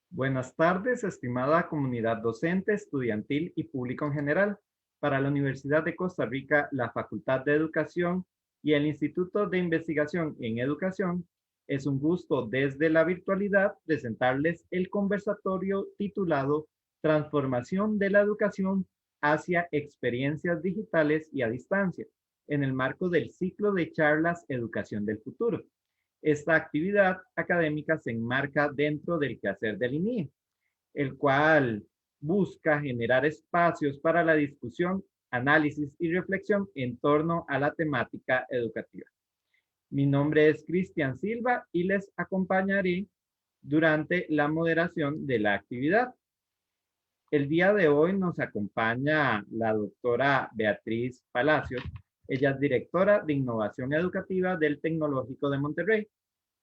Buenas tardes, estimada comunidad docente, estudiantil y público en general. Para la Universidad de Costa Rica, la Facultad de Educación y el Instituto de Investigación en Educación, es un gusto desde la virtualidad presentarles el conversatorio titulado Transformación de la educación hacia experiencias digitales y a distancia, en el marco del ciclo de charlas Educación del Futuro. Esta actividad académica se enmarca dentro del quehacer del INIE, el cual busca generar espacios para la discusión, análisis y reflexión en torno a la temática educativa. Mi nombre es Cristian Silva y les acompañaré durante la moderación de la actividad. El día de hoy nos acompaña la doctora Beatriz Palacios. Ella es directora de Innovación Educativa del Tecnológico de Monterrey.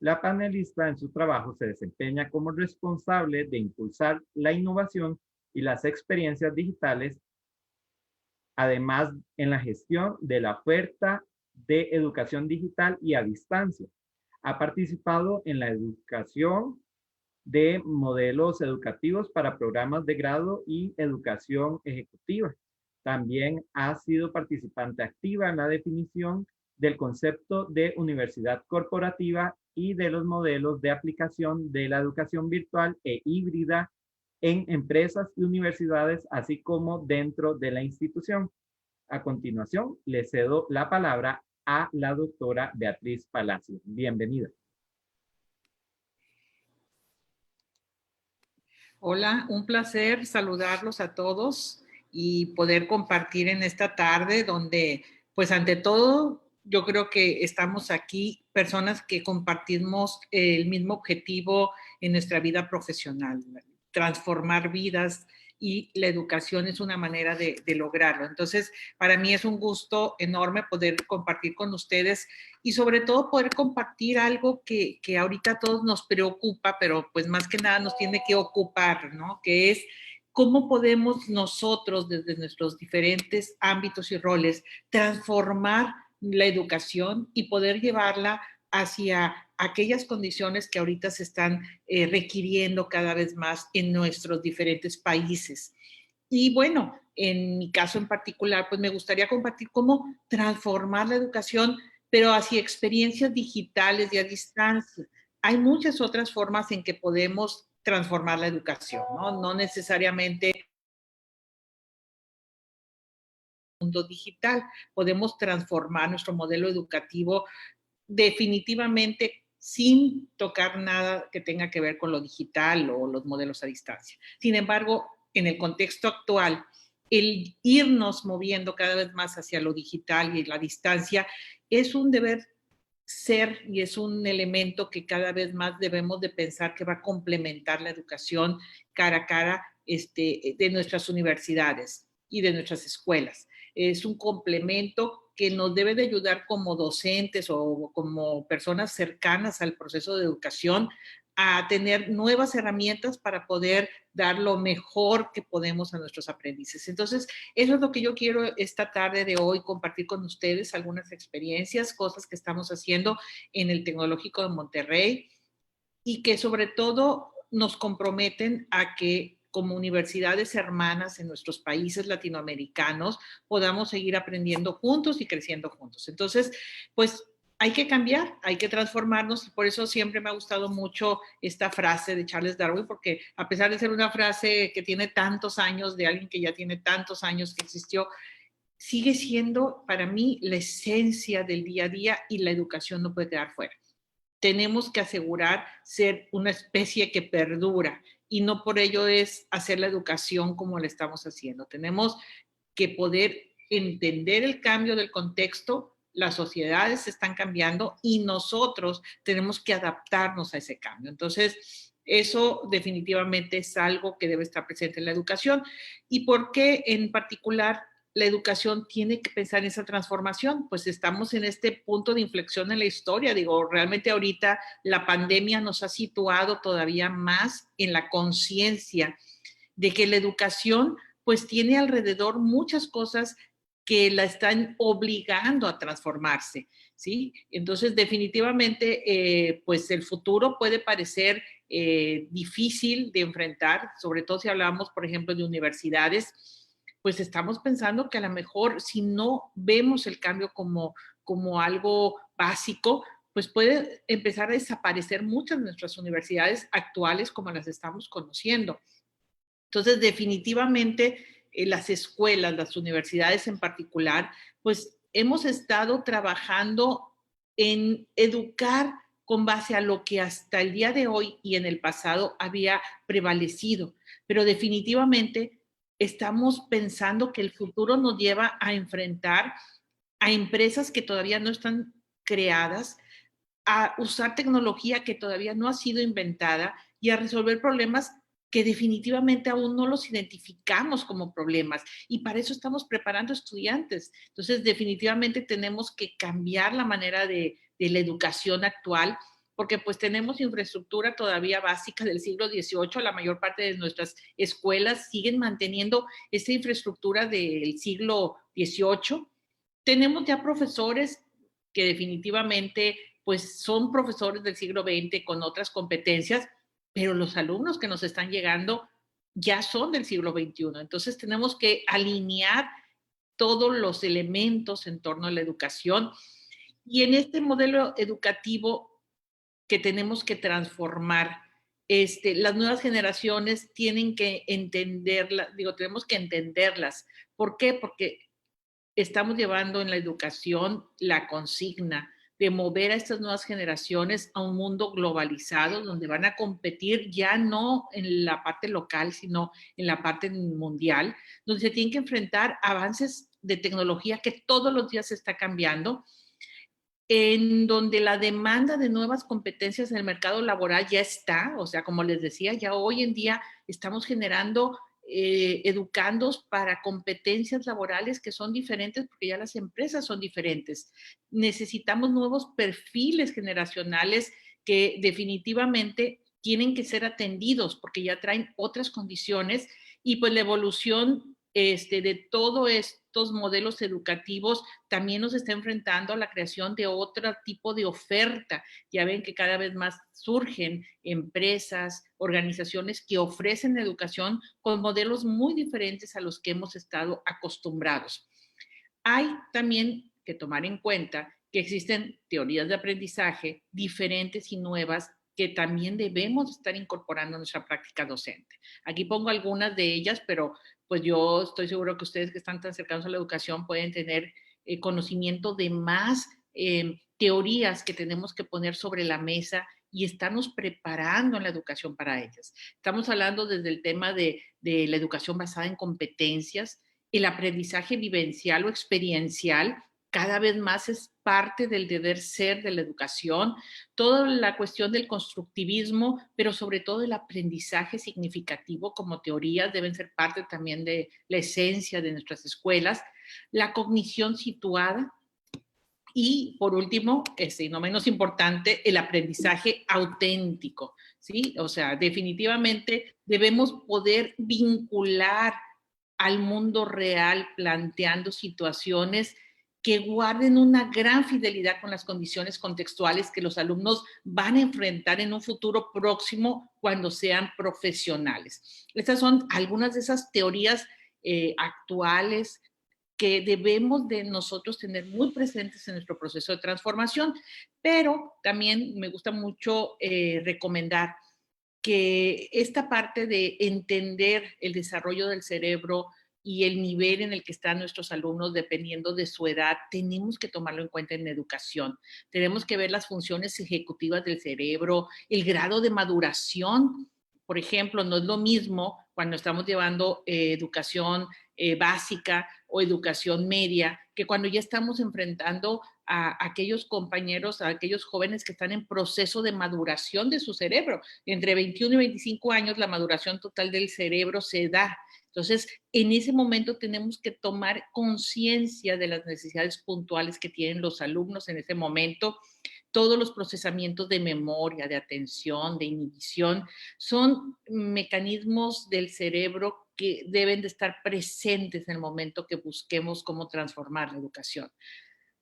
La panelista en su trabajo se desempeña como responsable de impulsar la innovación y las experiencias digitales, además en la gestión de la oferta de educación digital y a distancia. Ha participado en la educación de modelos educativos para programas de grado y educación ejecutiva. También ha sido participante activa en la definición del concepto de universidad corporativa y de los modelos de aplicación de la educación virtual e híbrida en empresas y universidades, así como dentro de la institución. A continuación, le cedo la palabra a la doctora Beatriz Palacios. Bienvenida. Hola, un placer saludarlos a todos y poder compartir en esta tarde donde, pues ante todo, yo creo que estamos aquí personas que compartimos el mismo objetivo en nuestra vida profesional, transformar vidas, y la educación es una manera de lograrlo. Entonces, para mí es un gusto enorme poder compartir con ustedes y sobre todo poder compartir algo que ahorita a todos nos preocupa, pero pues más que nada nos tiene que ocupar, ¿no? Que es cómo podemos nosotros desde nuestros diferentes ámbitos y roles transformar la educación y poder llevarla hacia aquellas condiciones que ahorita se están requiriendo cada vez más en nuestros diferentes países. Y bueno, en mi caso en particular, pues me gustaría compartir cómo transformar la educación, pero hacia experiencias digitales y a distancia. Hay muchas otras formas en que podemos transformar la educación, ¿no? No necesariamente mundo digital. Podemos transformar nuestro modelo educativo definitivamente sin tocar nada que tenga que ver con lo digital o los modelos a distancia. Sin embargo, en el contexto actual, el irnos moviendo cada vez más hacia lo digital y la distancia es un deber ser y es un elemento que cada vez más debemos de pensar que va a complementar la educación cara a cara de nuestras universidades y de nuestras escuelas. Es un complemento que nos debe de ayudar como docentes o como personas cercanas al proceso de educación a tener nuevas herramientas para poder dar lo mejor que podemos a nuestros aprendices. Entonces, eso es lo que yo quiero esta tarde de hoy compartir con ustedes, algunas experiencias, cosas que estamos haciendo en el Tecnológico de Monterrey y que sobre todo nos comprometen a que como universidades hermanas en nuestros países latinoamericanos podamos seguir aprendiendo juntos y creciendo juntos. Entonces, pues hay que cambiar, hay que transformarnos y por eso siempre me ha gustado mucho esta frase de Charles Darwin, porque a pesar de ser una frase que tiene tantos años, de alguien que ya tiene tantos años que existió, sigue siendo para mí la esencia del día a día y la educación no puede quedar fuera. Tenemos que asegurar ser una especie que perdura y no por ello es hacer la educación como la estamos haciendo. Tenemos que poder entender el cambio del contexto, las sociedades están cambiando y nosotros tenemos que adaptarnos a ese cambio. Entonces, eso definitivamente es algo que debe estar presente en la educación. ¿Y por qué en particular la educación tiene que pensar en esa transformación? Pues estamos en este punto de inflexión en la historia. Digo, realmente ahorita la pandemia nos ha situado todavía más en la conciencia de que la educación pues tiene alrededor muchas cosas que la están obligando a transformarse, ¿sí? Entonces, definitivamente, pues el futuro puede parecer difícil de enfrentar, sobre todo si hablamos, por ejemplo, de universidades, pues estamos pensando que a lo mejor si no vemos el cambio como algo básico, pues puede empezar a desaparecer muchas de nuestras universidades actuales como las estamos conociendo. Entonces, definitivamente, las escuelas, las universidades en particular, pues hemos estado trabajando en educar con base a lo que hasta el día de hoy y en el pasado había prevalecido. Pero definitivamente estamos pensando que el futuro nos lleva a enfrentar a empresas que todavía no están creadas, a usar tecnología que todavía no ha sido inventada y a resolver problemas que definitivamente aún no los identificamos como problemas. Y para eso estamos preparando estudiantes. Entonces, definitivamente tenemos que cambiar la manera de la educación actual, porque pues tenemos infraestructura todavía básica del siglo XVIII. La mayor parte de nuestras escuelas siguen manteniendo esa infraestructura del siglo XVIII. Tenemos ya profesores que definitivamente pues son profesores del siglo XX con otras competencias, pero los alumnos que nos están llegando ya son del siglo XXI. Entonces tenemos que alinear todos los elementos en torno a la educación y en este modelo educativo que tenemos que transformar. Las nuevas generaciones tienen que entenderlas, tenemos que entenderlas. ¿Por qué? Porque estamos llevando en la educación la consigna de mover a estas nuevas generaciones a un mundo globalizado, donde van a competir ya no en la parte local, sino en la parte mundial, donde se tienen que enfrentar a avances de tecnología que todos los días se está cambiando, en donde la demanda de nuevas competencias en el mercado laboral ya está, o sea, como les decía, ya hoy en día estamos generando educandos para competencias laborales que son diferentes porque ya las empresas son diferentes. Necesitamos nuevos perfiles generacionales que definitivamente tienen que ser atendidos porque ya traen otras condiciones y pues la evolución de todos estos modelos educativos también nos está enfrentando a la creación de otro tipo de oferta. Ya ven que cada vez más surgen empresas, organizaciones que ofrecen educación con modelos muy diferentes a los que hemos estado acostumbrados. Hay también que tomar en cuenta que existen teorías de aprendizaje diferentes y nuevas que también debemos estar incorporando en nuestra práctica docente. Aquí pongo algunas de ellas, pero pues yo estoy seguro que ustedes que están tan cercanos a la educación pueden tener conocimiento de más teorías que tenemos que poner sobre la mesa y estarnos preparando en la educación para ellas. Estamos hablando desde el tema de la educación basada en competencias, el aprendizaje vivencial o experiencial cada vez más es parte del deber ser de la educación, toda la cuestión del constructivismo, pero sobre todo el aprendizaje significativo como teorías deben ser parte también de la esencia de nuestras escuelas, la cognición situada y por último, y no menos importante, el aprendizaje auténtico, ¿sí? O sea, definitivamente debemos poder vincular al mundo real planteando situaciones que guarden una gran fidelidad con las condiciones contextuales que los alumnos van a enfrentar en un futuro próximo cuando sean profesionales. Estas son algunas de esas teorías actuales que debemos de nosotros tener muy presentes en nuestro proceso de transformación, pero también me gusta mucho recomendar que esta parte de entender el desarrollo del cerebro y el nivel en el que están nuestros alumnos dependiendo de su edad, tenemos que tomarlo en cuenta en educación. Tenemos que ver las funciones ejecutivas del cerebro, el grado de maduración. Por ejemplo, no es lo mismo cuando estamos llevando educación básica o educación media, que cuando ya estamos enfrentando a aquellos compañeros, a aquellos jóvenes que están en proceso de maduración de su cerebro. Entre 21 y 25 años la maduración total del cerebro se da. Entonces, en ese momento tenemos que tomar conciencia de las necesidades puntuales que tienen los alumnos en ese momento. Todos los procesamientos de memoria, de atención, de inhibición, son mecanismos del cerebro que deben de estar presentes en el momento que busquemos cómo transformar la educación.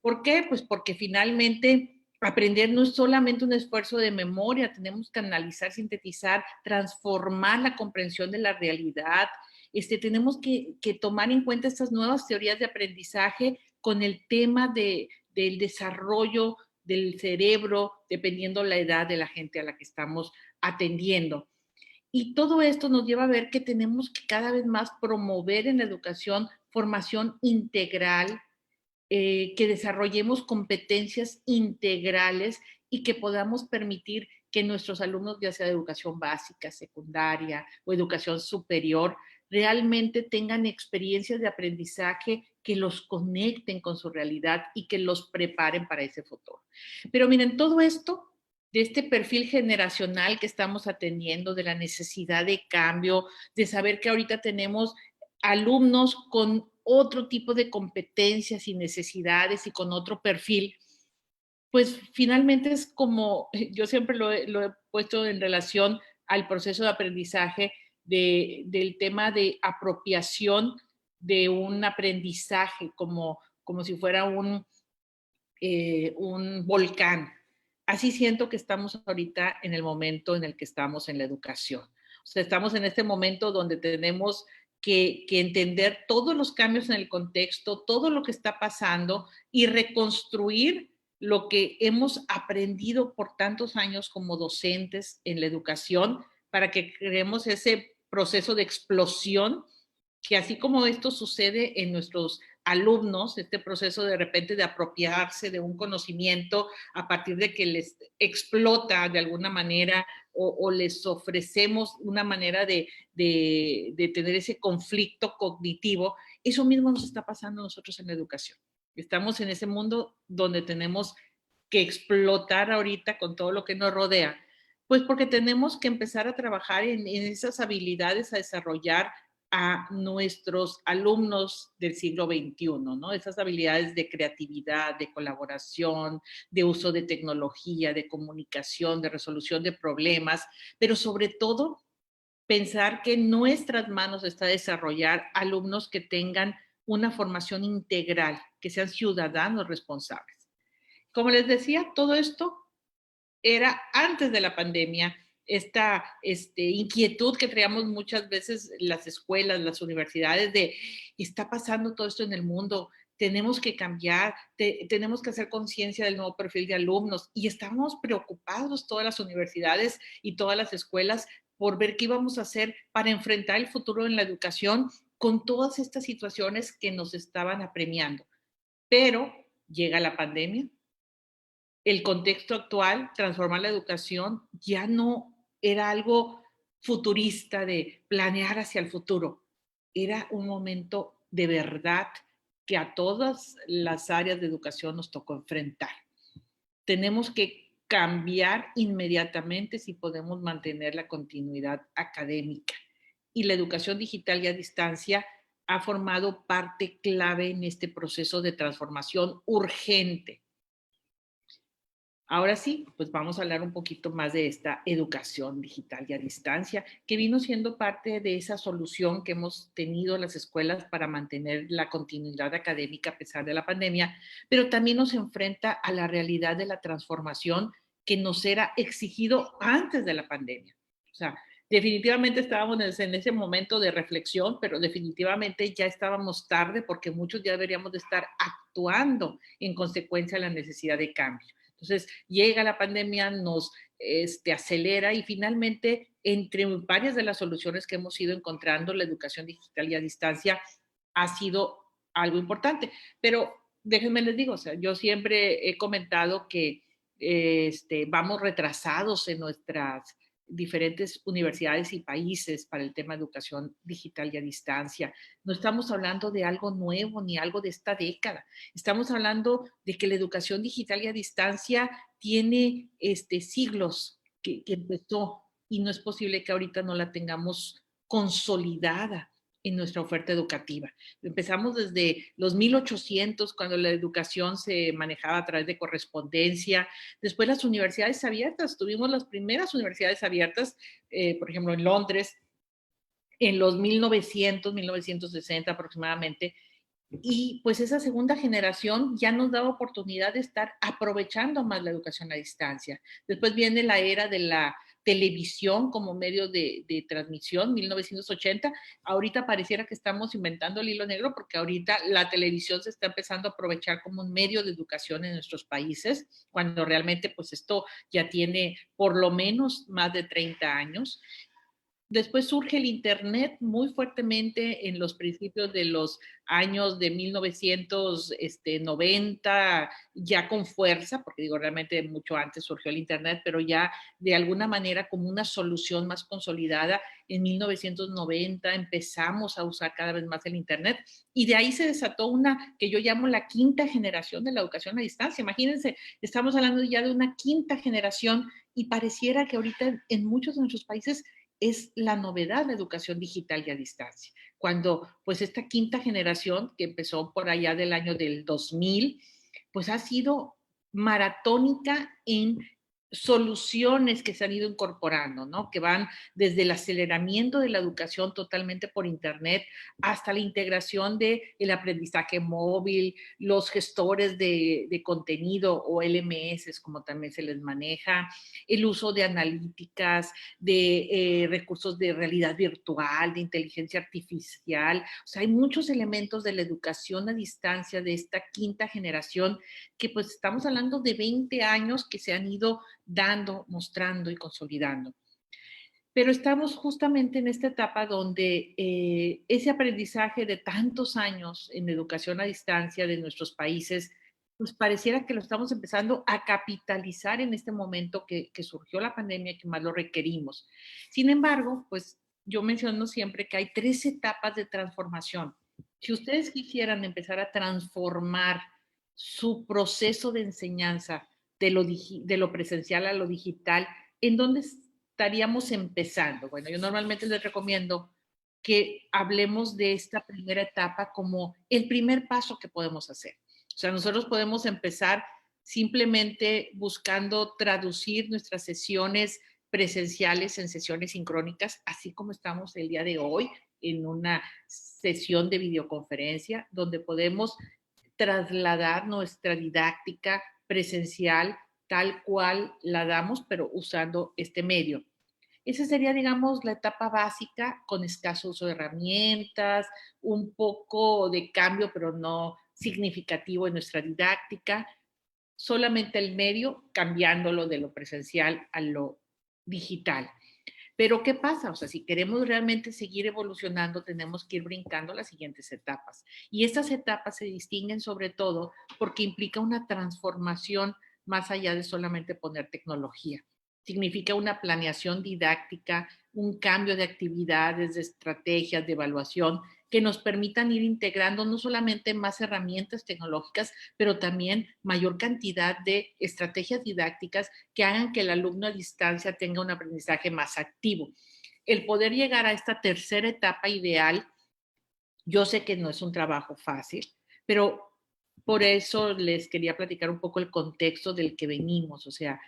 ¿Por qué? Pues porque finalmente aprender no es solamente un esfuerzo de memoria, tenemos que analizar, sintetizar, transformar la comprensión de la realidad. Tenemos que tomar en cuenta estas nuevas teorías de aprendizaje con el tema del desarrollo del cerebro, dependiendo la edad de la gente a la que estamos atendiendo. Y todo esto nos lleva a ver que tenemos que cada vez más promover en la educación formación integral, que desarrollemos competencias integrales y que podamos permitir que nuestros alumnos, ya sea de educación básica, secundaria o educación superior, realmente tengan experiencias de aprendizaje que los conecten con su realidad y que los preparen para ese futuro. Pero miren, todo esto de este perfil generacional que estamos atendiendo, de la necesidad de cambio, de saber que ahorita tenemos alumnos con otro tipo de competencias y necesidades y con otro perfil, pues finalmente es como, yo siempre lo he puesto en relación al proceso de aprendizaje del tema de apropiación de un aprendizaje, como si fuera un volcán. Así siento que estamos ahorita en el momento en el que estamos en la educación. O sea, estamos en este momento donde tenemos que entender todos los cambios en el contexto, todo lo que está pasando y reconstruir lo que hemos aprendido por tantos años como docentes en la educación para que creemos ese proceso de explosión que así como esto sucede en nuestros alumnos, este proceso de repente de apropiarse de un conocimiento a partir de que les explota de alguna manera o les ofrecemos una manera de tener ese conflicto cognitivo, eso mismo nos está pasando a nosotros en la educación. Estamos en ese mundo donde tenemos que explotar ahorita con todo lo que nos rodea, pues porque tenemos que empezar a trabajar en esas habilidades a desarrollar a nuestros alumnos del siglo XXI, ¿no? Esas habilidades de creatividad, de colaboración, de uso de tecnología, de comunicación, de resolución de problemas, pero sobre todo pensar que en nuestras manos está desarrollar alumnos que tengan una formación integral, que sean ciudadanos responsables. Como les decía, todo esto era antes de la pandemia, esta inquietud que traíamos muchas veces las escuelas, las universidades de, está pasando todo esto en el mundo, tenemos que cambiar, tenemos que hacer conciencia del nuevo perfil de alumnos y estamos preocupados todas las universidades y todas las escuelas por ver qué íbamos a hacer para enfrentar el futuro en la educación con todas estas situaciones que nos estaban apremiando. Pero llega la pandemia, el contexto actual, transformar la educación, ya no era algo futurista de planear hacia el futuro. Era un momento de verdad que a todas las áreas de educación nos tocó enfrentar. Tenemos que cambiar inmediatamente si podemos mantener la continuidad académica. Y la educación digital y a distancia ha formado parte clave en este proceso de transformación urgente. Ahora sí, pues vamos a hablar un poquito más de esta educación digital y a distancia, que vino siendo parte de esa solución que hemos tenido las escuelas para mantener la continuidad académica a pesar de la pandemia, pero también nos enfrenta a la realidad de la transformación que nos era exigido antes de la pandemia. O sea, definitivamente estábamos en ese momento de reflexión, pero definitivamente ya estábamos tarde porque muchos ya deberíamos de estar actuando en consecuencia de la necesidad de cambio. Entonces llega la pandemia, nos acelera y finalmente entre varias de las soluciones que hemos ido encontrando, la educación digital y a distancia ha sido algo importante. Pero déjenme les digo, o sea, yo siempre he comentado que vamos retrasados en nuestras diferentes universidades y países para el tema de educación digital y a distancia. No estamos hablando de algo nuevo ni algo de esta década. Estamos hablando de que la educación digital y a distancia tiene siglos que empezó y no es posible que ahorita no la tengamos consolidada en nuestra oferta educativa. Empezamos desde los 1800, cuando la educación se manejaba a través de correspondencia. Después las universidades abiertas, tuvimos las primeras universidades abiertas, por ejemplo, en Londres, en los 1900, 1960 aproximadamente, Y pues esa segunda generación ya nos da oportunidad de estar aprovechando más la educación a distancia. Después viene la era de la televisión como medio de transmisión, 1980. Ahorita pareciera que estamos inventando el hilo negro porque ahorita la televisión se está empezando a aprovechar como un medio de educación en nuestros países, cuando realmente pues esto ya tiene por lo menos más de 30 años. Después surge el Internet muy fuertemente en los principios de los años de 1990, ya con fuerza, porque digo, realmente mucho antes surgió el Internet, pero ya de alguna manera como una solución más consolidada. En 1990 empezamos a usar cada vez más el Internet y de ahí se desató una que yo llamo la quinta generación de la educación a distancia. Imagínense, estamos hablando ya de una quinta generación y pareciera que ahorita en muchos de nuestros países es la novedad de educación digital y a distancia. Cuando pues esta quinta generación que empezó por allá del año del 2000, pues ha sido maratónica en soluciones que se han ido incorporando, ¿no? Que van desde el aceleramiento de la educación totalmente por Internet hasta la integración del aprendizaje móvil, los gestores de contenido o LMS, como también se les maneja, el uso de analíticas, de recursos de realidad virtual, de inteligencia artificial. O sea, hay muchos elementos de la educación a distancia de esta quinta generación que pues estamos hablando de 20 años que se han ido dando, mostrando y consolidando. Pero estamos justamente en esta etapa donde ese aprendizaje de tantos años en educación a distancia de nuestros países, pues pareciera que lo estamos empezando a capitalizar en este momento que surgió la pandemia, que más lo requerimos. Sin embargo, pues yo menciono siempre que hay 3 etapas de transformación. Si ustedes quisieran empezar a transformar su proceso de enseñanza de lo presencial a lo digital, ¿en dónde estaríamos empezando? Bueno, yo normalmente les recomiendo que hablemos de esta primera etapa como el primer paso que podemos hacer. O sea, nosotros podemos empezar simplemente buscando traducir nuestras sesiones presenciales en sesiones sincrónicas, así como estamos el día de hoy en una sesión de videoconferencia donde podemos trasladar nuestra didáctica presencial tal cual la damos, pero usando este medio. Esa sería, digamos, la etapa básica con escaso uso de herramientas, un poco de cambio, pero no significativo en nuestra didáctica, solamente el medio cambiándolo de lo presencial a lo digital. Pero ¿qué pasa? O sea, si queremos realmente seguir evolucionando, tenemos que ir brincando las siguientes etapas. Y estas etapas se distinguen sobre todo porque implica una transformación más allá de solamente poner tecnología. Significa una planeación didáctica, un cambio de actividades, de estrategias, de evaluación que nos permitan ir integrando no solamente más herramientas tecnológicas, pero también mayor cantidad de estrategias didácticas que hagan que el alumno a distancia tenga un aprendizaje más activo. El poder llegar a esta tercera etapa ideal, yo sé que no es un trabajo fácil, pero por eso les quería platicar un poco el contexto del que venimos, o sea,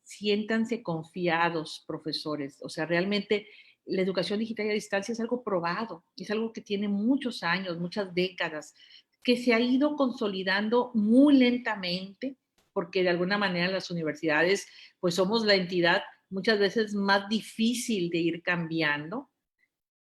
siéntanse confiados, profesores, o sea, realmente la educación digital a distancia es algo probado, es algo que tiene muchos años, muchas décadas, que se ha ido consolidando muy lentamente, porque de alguna manera las universidades, pues somos la entidad muchas veces más difícil de ir cambiando,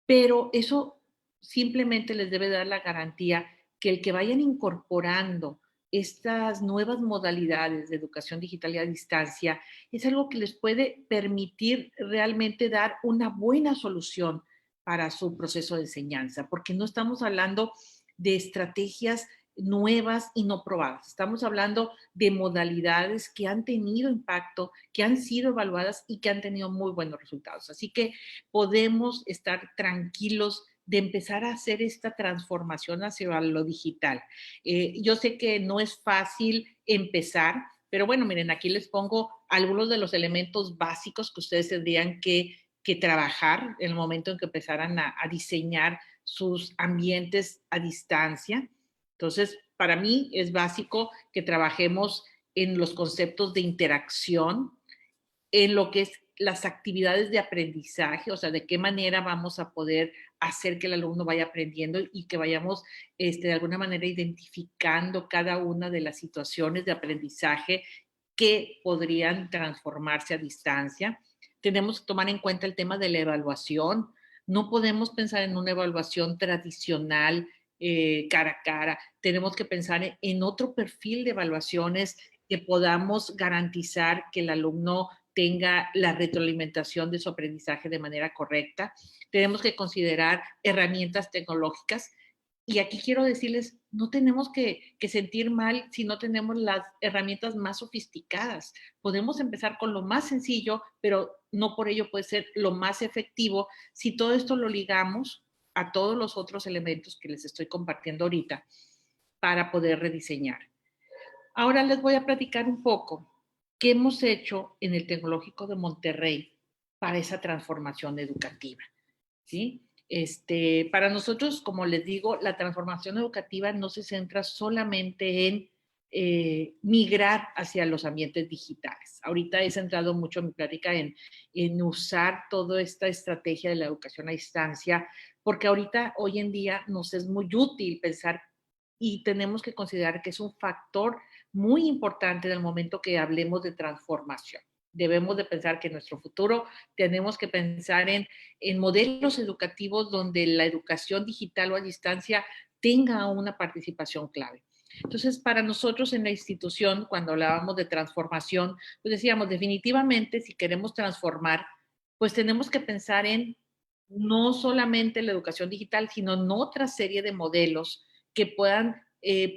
pero eso simplemente les debe dar la garantía que el que vayan incorporando estas nuevas modalidades de educación digital y a distancia es algo que les puede permitir realmente dar una buena solución para su proceso de enseñanza, porque no estamos hablando de estrategias nuevas y no probadas. Estamos hablando de modalidades que han tenido impacto, que han sido evaluadas y que han tenido muy buenos resultados. Así que podemos estar tranquilos de empezar a hacer esta transformación hacia lo digital. Yo sé que no es fácil empezar, pero bueno, miren, aquí les pongo algunos de los elementos básicos que ustedes tendrían que trabajar en el momento en que empezaran a diseñar sus ambientes a distancia. Entonces, para mí es básico que trabajemos en los conceptos de interacción, en lo que es las actividades de aprendizaje, o sea, de qué manera vamos a poder hacer que el alumno vaya aprendiendo y que vayamos de alguna manera identificando cada una de las situaciones de aprendizaje que podrían transformarse a distancia. Tenemos que tomar en cuenta el tema de la evaluación. No podemos pensar en una evaluación tradicional, cara a cara. Tenemos que pensar en otro perfil de evaluaciones que podamos garantizar que el alumno tenga la retroalimentación de su aprendizaje de manera correcta. Tenemos que considerar herramientas tecnológicas. Y aquí quiero decirles, no tenemos que sentir mal si no tenemos las herramientas más sofisticadas. Podemos empezar con lo más sencillo, pero no por ello puede ser lo más efectivo si todo esto lo ligamos a todos los otros elementos que les estoy compartiendo ahorita para poder rediseñar. Ahora les voy a platicar un poco qué hemos hecho en el Tecnológico de Monterrey para esa transformación educativa, ¿sí? Para nosotros, como les digo, la transformación educativa no se centra solamente en migrar hacia los ambientes digitales. Ahorita he centrado mucho mi plática en usar toda esta estrategia de la educación a distancia, porque ahorita, hoy en día, nos es muy útil pensar y tenemos que considerar que es un factor muy importante en el momento que hablemos de transformación. Debemos de pensar que en nuestro futuro tenemos que pensar en modelos educativos donde la educación digital o a distancia tenga una participación clave. Entonces, para nosotros en la institución, cuando hablábamos de transformación, pues decíamos, definitivamente, si queremos transformar, pues tenemos que pensar en no solamente la educación digital, sino en otra serie de modelos que puedan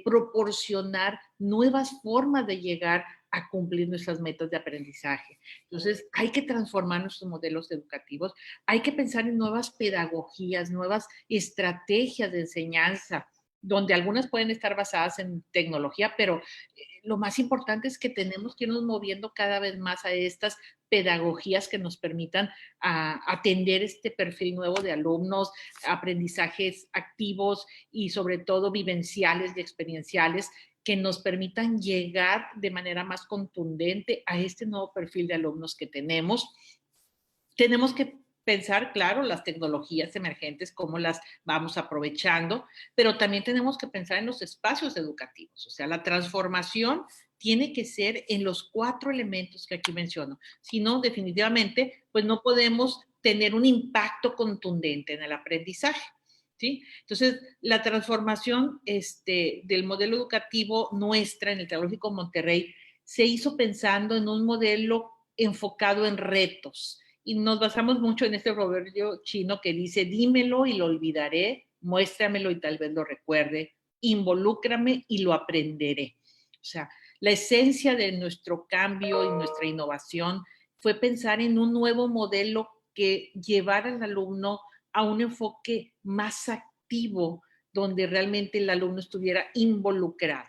proporcionar nuevas formas de llegar a cumplir nuestras metas de aprendizaje. Entonces, hay que transformar nuestros modelos educativos, hay que pensar en nuevas pedagogías, nuevas estrategias de enseñanza, donde algunas pueden estar basadas en tecnología, pero lo más importante es que tenemos que irnos moviendo cada vez más a estas pedagogías que nos permitan atender este perfil nuevo de alumnos, aprendizajes activos y sobre todo vivenciales y experienciales que nos permitan llegar de manera más contundente a este nuevo perfil de alumnos que tenemos. Tenemos que pensar, claro, las tecnologías emergentes, cómo las vamos aprovechando, pero también tenemos que pensar en los espacios educativos. O sea, la transformación tiene que ser en los 4 elementos que aquí menciono. Si no, definitivamente, pues no podemos tener un impacto contundente en el aprendizaje. ¿Sí? Entonces, la transformación del modelo educativo nuestra en el Tecnológico Monterrey se hizo pensando en un modelo enfocado en retos. Y nos basamos mucho en este proverbio chino que dice, dímelo y lo olvidaré, muéstramelo y tal vez lo recuerde, involúcrame y lo aprenderé. O sea, la esencia de nuestro cambio y nuestra innovación fue pensar en un nuevo modelo que llevara al alumno a un enfoque más activo, donde realmente el alumno estuviera involucrado.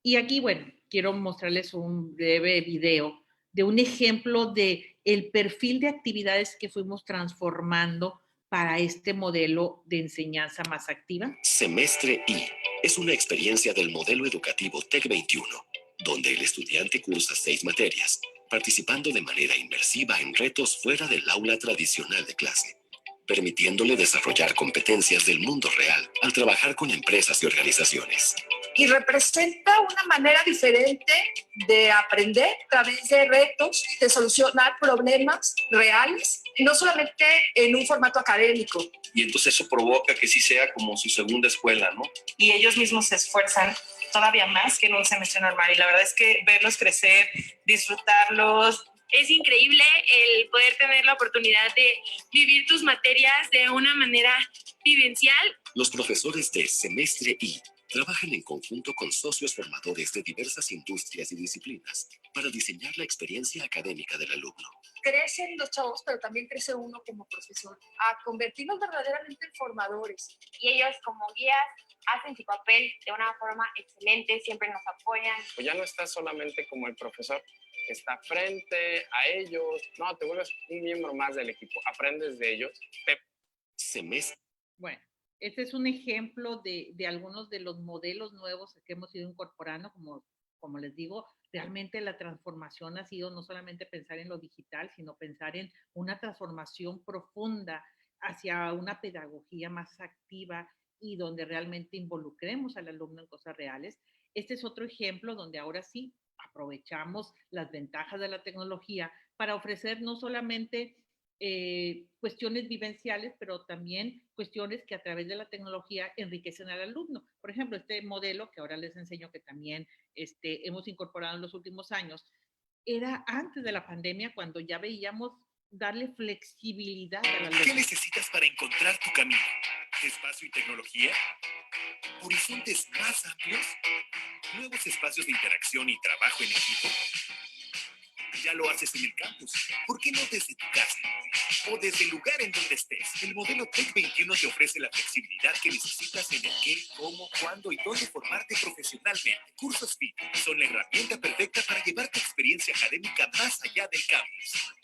Y aquí, bueno, quiero mostrarles un breve video de un ejemplo de el perfil de actividades que fuimos transformando para este modelo de enseñanza más activa. Semestre I es una experiencia del modelo educativo TEC 21, donde el estudiante cursa 6 materias, participando de manera inmersiva en retos fuera del aula tradicional de clase, permitiéndole desarrollar competencias del mundo real al trabajar con empresas y organizaciones. Y representa una manera diferente de aprender a través de retos, de solucionar problemas reales, no solamente en un formato académico. Y entonces eso provoca que sí sea como su segunda escuela, ¿no? Y ellos mismos se esfuerzan todavía más que en un semestre normal. Y la verdad es que verlos crecer, disfrutarlos. Es increíble el poder tener la oportunidad de vivir tus materias de una manera vivencial. Los profesores de Semestre I trabajan en conjunto con socios formadores de diversas industrias y disciplinas para diseñar la experiencia académica del alumno. Crecen los chavos, pero también crece uno como profesor, a convertirnos verdaderamente en formadores. Y ellos como guías hacen su papel de una forma excelente, siempre nos apoyan. Pues ya no estás solamente como el profesor que está frente a ellos, no, te vuelves un miembro más del equipo, aprendes de ellos. Semestre. Bueno, este es un ejemplo de algunos de los modelos nuevos que hemos ido incorporando, como como les digo, realmente la transformación ha sido no solamente pensar en lo digital, sino pensar en una transformación profunda hacia una pedagogía más activa y donde realmente involucremos al alumno en cosas reales. Este es otro ejemplo donde ahora sí aprovechamos las ventajas de la tecnología para ofrecer no solamente cuestiones vivenciales, pero también cuestiones que a través de la tecnología enriquecen al alumno. Por ejemplo, este modelo que ahora les enseño, que también hemos incorporado en los últimos años, era antes de la pandemia, cuando ya veíamos darle flexibilidad al alumno. ¿Qué necesitas para encontrar tu camino? ¿Espacio y tecnología? ¿Horizontes más amplios? ¿Nuevos espacios de interacción y trabajo en equipo? Ya lo haces en el campus. ¿Por qué no desde tu casa? O desde el lugar en donde estés. El modelo TEC 21 te ofrece la flexibilidad que necesitas en el qué, cómo, cuándo y dónde formarte profesionalmente. Cursos FIT son la herramienta perfecta para llevar tu experiencia académica más allá del campus.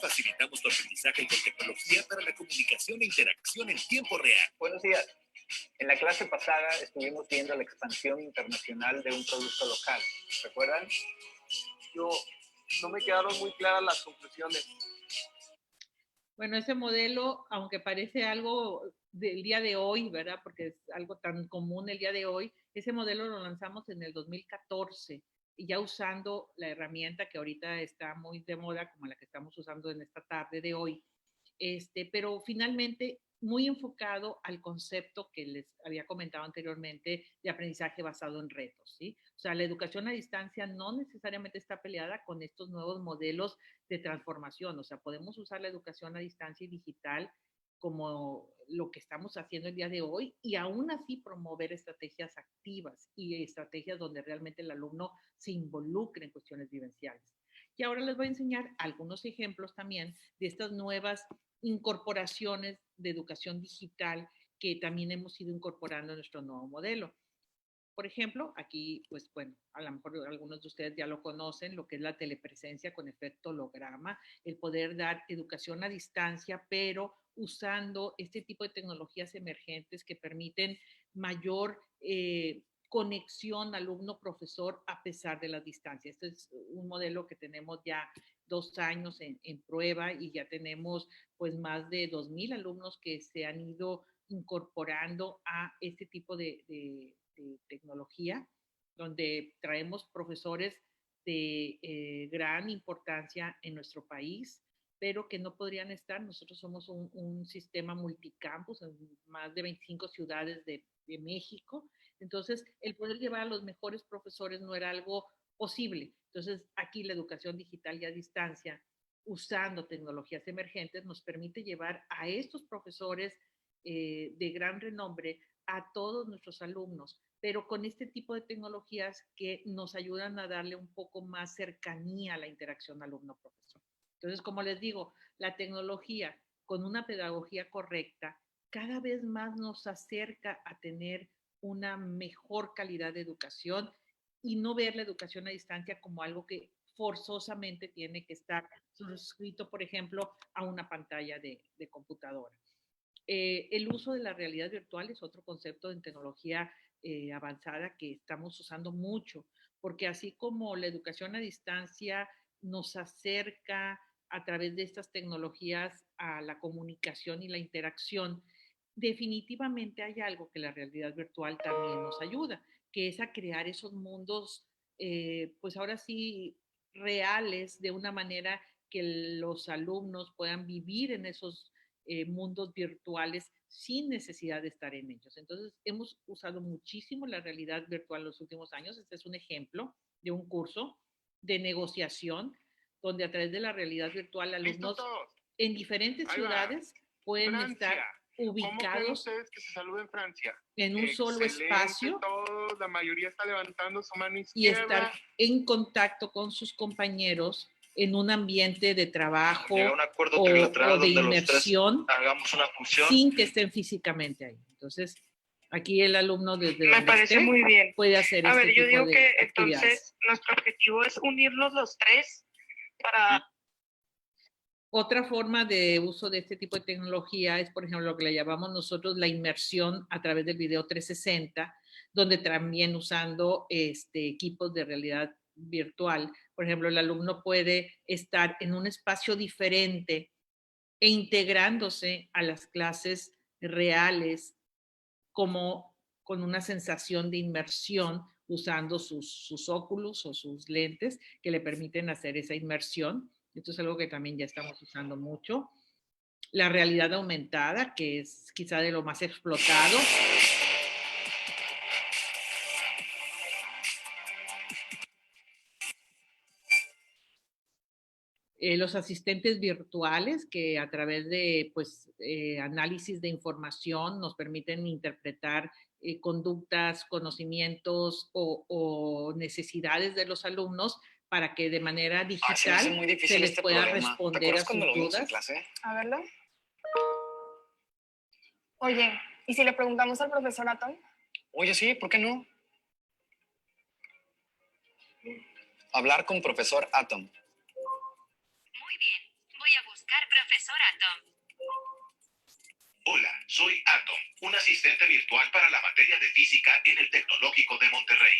Facilitamos tu aprendizaje con tecnología para la comunicación e interacción en tiempo real. Buenos días. En la clase pasada estuvimos viendo la expansión internacional de un producto local. ¿Recuerdan? No me quedaron muy claras las conclusiones. Bueno, ese modelo, aunque parece algo del día de hoy, ¿verdad? Porque es algo tan común el día de hoy, ese modelo lo lanzamos en el 2014 y ya usando la herramienta que ahorita está muy de moda, como la que estamos usando en esta tarde de hoy, pero finalmente muy enfocado al concepto que les había comentado anteriormente de aprendizaje basado en retos, ¿sí? O sea, la educación a distancia no necesariamente está peleada con estos nuevos modelos de transformación. O sea, podemos usar la educación a distancia y digital como lo que estamos haciendo el día de hoy y aún así promover estrategias activas y estrategias donde realmente el alumno se involucre en cuestiones vivenciales. Y ahora les voy a enseñar algunos ejemplos también de estas nuevas incorporaciones de educación digital que también hemos ido incorporando en nuestro nuevo modelo. Por ejemplo, aquí, pues bueno, a lo mejor algunos de ustedes ya lo conocen, lo que es la telepresencia con efecto holograma, el poder dar educación a distancia, pero usando este tipo de tecnologías emergentes que permiten mayor conexión alumno-profesor a pesar de la distancia. Este es un modelo que tenemos ya 2 años en prueba y ya tenemos pues más de 2,000 alumnos que se han ido incorporando a este tipo de tecnología, donde traemos profesores de gran importancia en nuestro país, pero que no podrían estar. Nosotros somos un sistema multicampus en más de 25 ciudades de México. Entonces, el poder llevar a los mejores profesores no era algo posible. Entonces, aquí la educación digital y a distancia, usando tecnologías emergentes, nos permite llevar a estos profesores de gran renombre a todos nuestros alumnos, pero con este tipo de tecnologías que nos ayudan a darle un poco más cercanía a la interacción alumno-profesor. Entonces, como les digo, la tecnología con una pedagogía correcta cada vez más nos acerca a tener una mejor calidad de educación y no ver la educación a distancia como algo que forzosamente tiene que estar suscrito, por ejemplo, a una pantalla de computadora. El uso de la realidad virtual es otro concepto de tecnología avanzada que estamos usando mucho, porque así como la educación a distancia nos acerca a través de estas tecnologías a la comunicación y la interacción, definitivamente hay algo que la realidad virtual también nos ayuda, que es a crear esos mundos, pues ahora sí, reales, de una manera que los alumnos puedan vivir en esos mundos virtuales sin necesidad de estar en ellos. Entonces, hemos usado muchísimo la realidad virtual en los últimos años. Este es un ejemplo de un curso de negociación donde a través de la realidad virtual alumnos en diferentes ciudades pueden estar ubicados. ¿Cómo ustedes que se saluden Francia? En un solo espacio. Todos, la mayoría está levantando su mano izquierda. Y estar en contacto con sus compañeros en un ambiente de trabajo o de inmersión, hagamos una fusión sin que estén físicamente ahí. Entonces, aquí el alumno desde me parece muy bien. Puede hacer a ver, tipo yo digo de que actividades. Entonces nuestro objetivo es unirnos los tres para... Otra forma de uso de este tipo de tecnología es, por ejemplo, lo que le llamamos nosotros la inmersión a través del video 360, donde también usando equipos de realidad virtual, por ejemplo, el alumno puede estar en un espacio diferente e integrándose a las clases reales como con una sensación de inmersión usando sus óculos o sus lentes que le permiten hacer esa inmersión. Esto es algo que también ya estamos usando mucho. La realidad aumentada, que es quizá de lo más explotado. Los asistentes virtuales que a través de análisis de información nos permiten interpretar conductas, conocimientos o necesidades de los alumnos para que de manera digital se les pueda responder a sus dudas. A verlo. Oye, ¿y si le preguntamos al profesor Atom? Oye, sí, ¿por qué no? Hablar con profesor Atom. Muy bien, voy a buscar profesor Atom. Hola, soy Atom, un asistente virtual para la materia de física en el Tecnológico de Monterrey.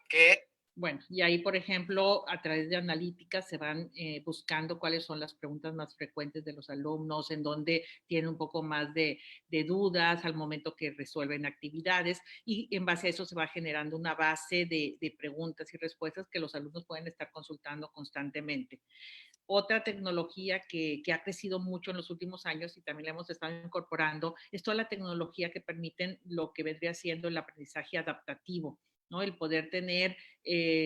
¿Qué? Bueno, y ahí, por ejemplo, a través de analíticas se van buscando cuáles son las preguntas más frecuentes de los alumnos, en donde tienen un poco más de dudas al momento que resuelven actividades, y en base a eso se va generando una base de preguntas y respuestas que los alumnos pueden estar consultando constantemente. Otra tecnología que ha crecido mucho en los últimos años y también la hemos estado incorporando es toda la tecnología que permiten lo que vendría siendo el aprendizaje adaptativo, ¿no? El poder tener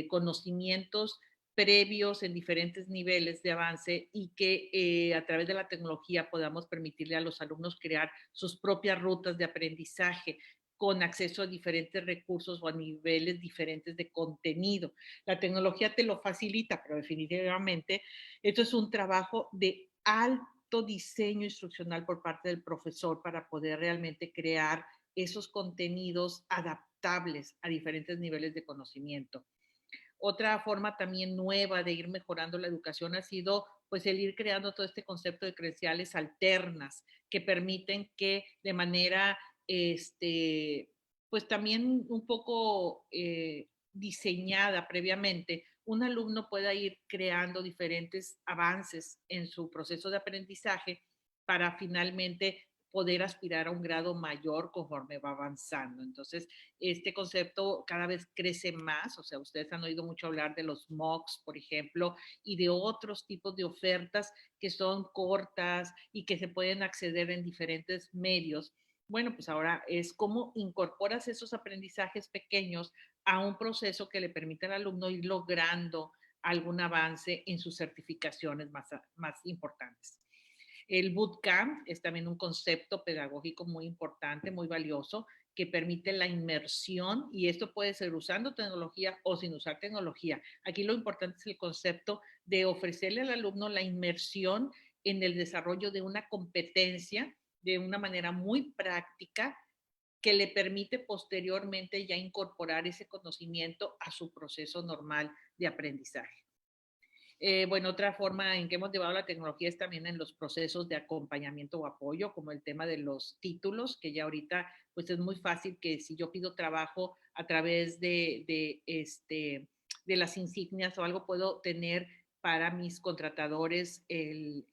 conocimientos previos en diferentes niveles de avance y que a través de la tecnología podamos permitirle a los alumnos crear sus propias rutas de aprendizaje con acceso a diferentes recursos o a niveles diferentes de contenido. La tecnología te lo facilita, pero definitivamente esto es un trabajo de alto diseño instruccional por parte del profesor para poder realmente crear esos contenidos adaptables a diferentes niveles de conocimiento. Otra forma también nueva de ir mejorando la educación ha sido pues el ir creando todo este concepto de credenciales alternas que permiten que de manera pues también un poco diseñada previamente, un alumno pueda ir creando diferentes avances en su proceso de aprendizaje para finalmente poder aspirar a un grado mayor conforme va avanzando. Entonces, este concepto cada vez crece más, o sea, ustedes han oído mucho hablar de los MOOCs, por ejemplo, y de otros tipos de ofertas que son cortas y que se pueden acceder en diferentes medios. Bueno, pues ahora es cómo incorporas esos aprendizajes pequeños a un proceso que le permite al alumno ir logrando algún avance en sus certificaciones más importantes. El bootcamp es también un concepto pedagógico muy importante, muy valioso, que permite la inmersión, y esto puede ser usando tecnología o sin usar tecnología. Aquí lo importante es el concepto de ofrecerle al alumno la inmersión en el desarrollo de una competencia de una manera muy práctica que le permite posteriormente ya incorporar ese conocimiento a su proceso normal de aprendizaje. Bueno, otra forma en que hemos llevado la tecnología es también en los procesos de acompañamiento o apoyo, como el tema de los títulos, que ya ahorita pues es muy fácil que si yo pido trabajo a través de las insignias o algo, puedo tener para mis contratadores el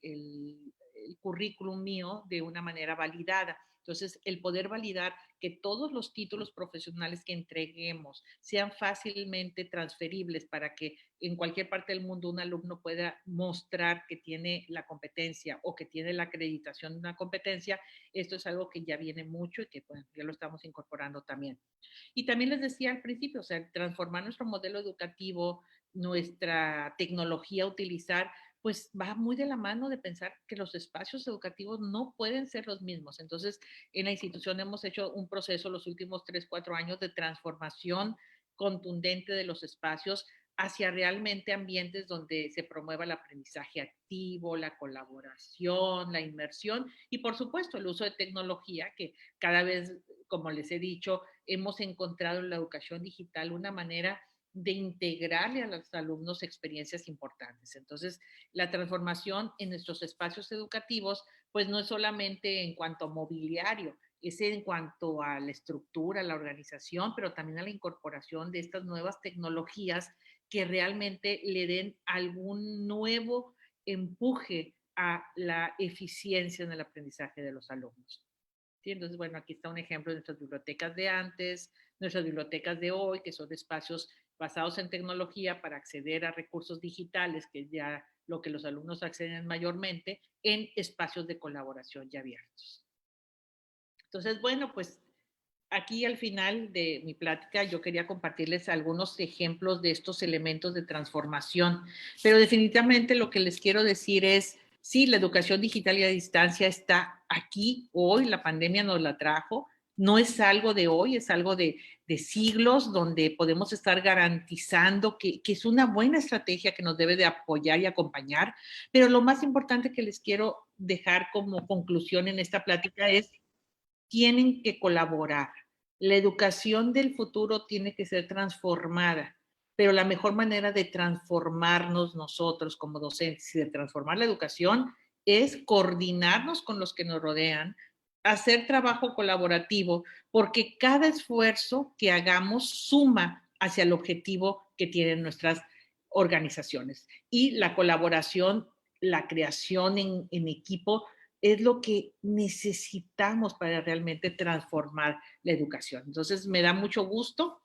currículum mío de una manera validada. Entonces, el poder validar que todos los títulos profesionales que entreguemos sean fácilmente transferibles para que en cualquier parte del mundo un alumno pueda mostrar que tiene la competencia o que tiene la acreditación de una competencia, esto es algo que ya viene mucho y que pues, ya lo estamos incorporando también. Y también les decía al principio, o sea, transformar nuestro modelo educativo, nuestra tecnología a utilizar, pues va muy de la mano de pensar que los espacios educativos no pueden ser los mismos. Entonces, en la institución hemos hecho un proceso los últimos 3, 4 años de transformación contundente de los espacios hacia realmente ambientes donde se promueva el aprendizaje activo, la colaboración, la inmersión y, por supuesto, el uso de tecnología, que cada vez, como les he dicho, hemos encontrado en la educación digital una manera de integrarle a los alumnos experiencias importantes. Entonces, la transformación en nuestros espacios educativos, pues no es solamente en cuanto a mobiliario, es en cuanto a la estructura, la organización, pero también a la incorporación de estas nuevas tecnologías que realmente le den algún nuevo empuje a la eficiencia en el aprendizaje de los alumnos. ¿Sí? Entonces, bueno, aquí está un ejemplo de nuestras bibliotecas de antes, nuestras bibliotecas de hoy, que son espacios basados en tecnología para acceder a recursos digitales, que es ya lo que los alumnos acceden mayormente, en espacios de colaboración ya abiertos. Entonces, bueno, pues aquí al final de mi plática yo quería compartirles algunos ejemplos de estos elementos de transformación, pero definitivamente lo que les quiero decir es, sí, la educación digital y a distancia está aquí hoy, la pandemia nos la trajo, no es algo de hoy, es algo de siglos donde podemos estar garantizando que es una buena estrategia que nos debe de apoyar y acompañar, pero lo más importante que les quiero dejar como conclusión en esta plática es, tienen que colaborar. La educación del futuro tiene que ser transformada, pero la mejor manera de transformarnos nosotros como docentes y de transformar la educación es coordinarnos con los que nos rodean, hacer trabajo colaborativo, porque cada esfuerzo que hagamos suma hacia el objetivo que tienen nuestras organizaciones. Y la colaboración, la creación en equipo es lo que necesitamos para realmente transformar la educación. Entonces, me da mucho gusto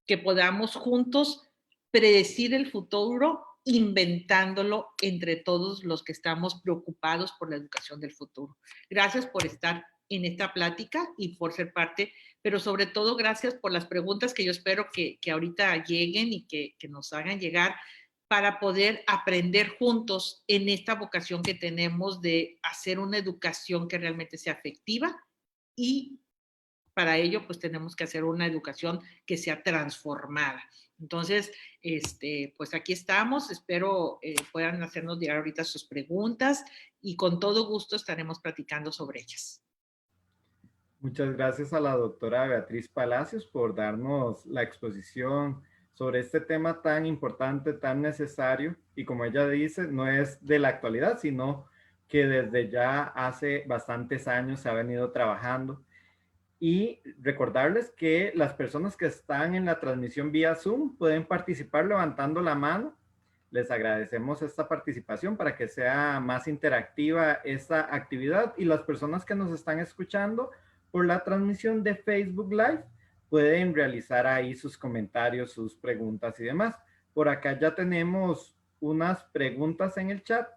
que podamos juntos predecir el futuro inventándolo entre todos los que estamos preocupados por la educación del futuro. Gracias por estar en esta plática y por ser parte, pero sobre todo gracias por las preguntas que yo espero que ahorita lleguen y que nos hagan llegar para poder aprender juntos en esta vocación que tenemos de hacer una educación que realmente sea efectiva, y para ello pues tenemos que hacer una educación que sea transformada. Entonces, pues aquí estamos, espero puedan hacernos llegar ahorita sus preguntas y con todo gusto estaremos platicando sobre ellas. Muchas gracias a la doctora Beatriz Palacios por darnos la exposición sobre este tema tan importante, tan necesario, y como ella dice, no es de la actualidad, sino que desde ya hace bastantes años se ha venido trabajando. Y recordarles que las personas que están en la transmisión vía Zoom pueden participar levantando la mano. Les agradecemos esta participación para que sea más interactiva esta actividad, y las personas que nos están escuchando por la transmisión de Facebook Live pueden realizar ahí sus comentarios, sus preguntas y demás. Por acá ya tenemos unas preguntas en el chat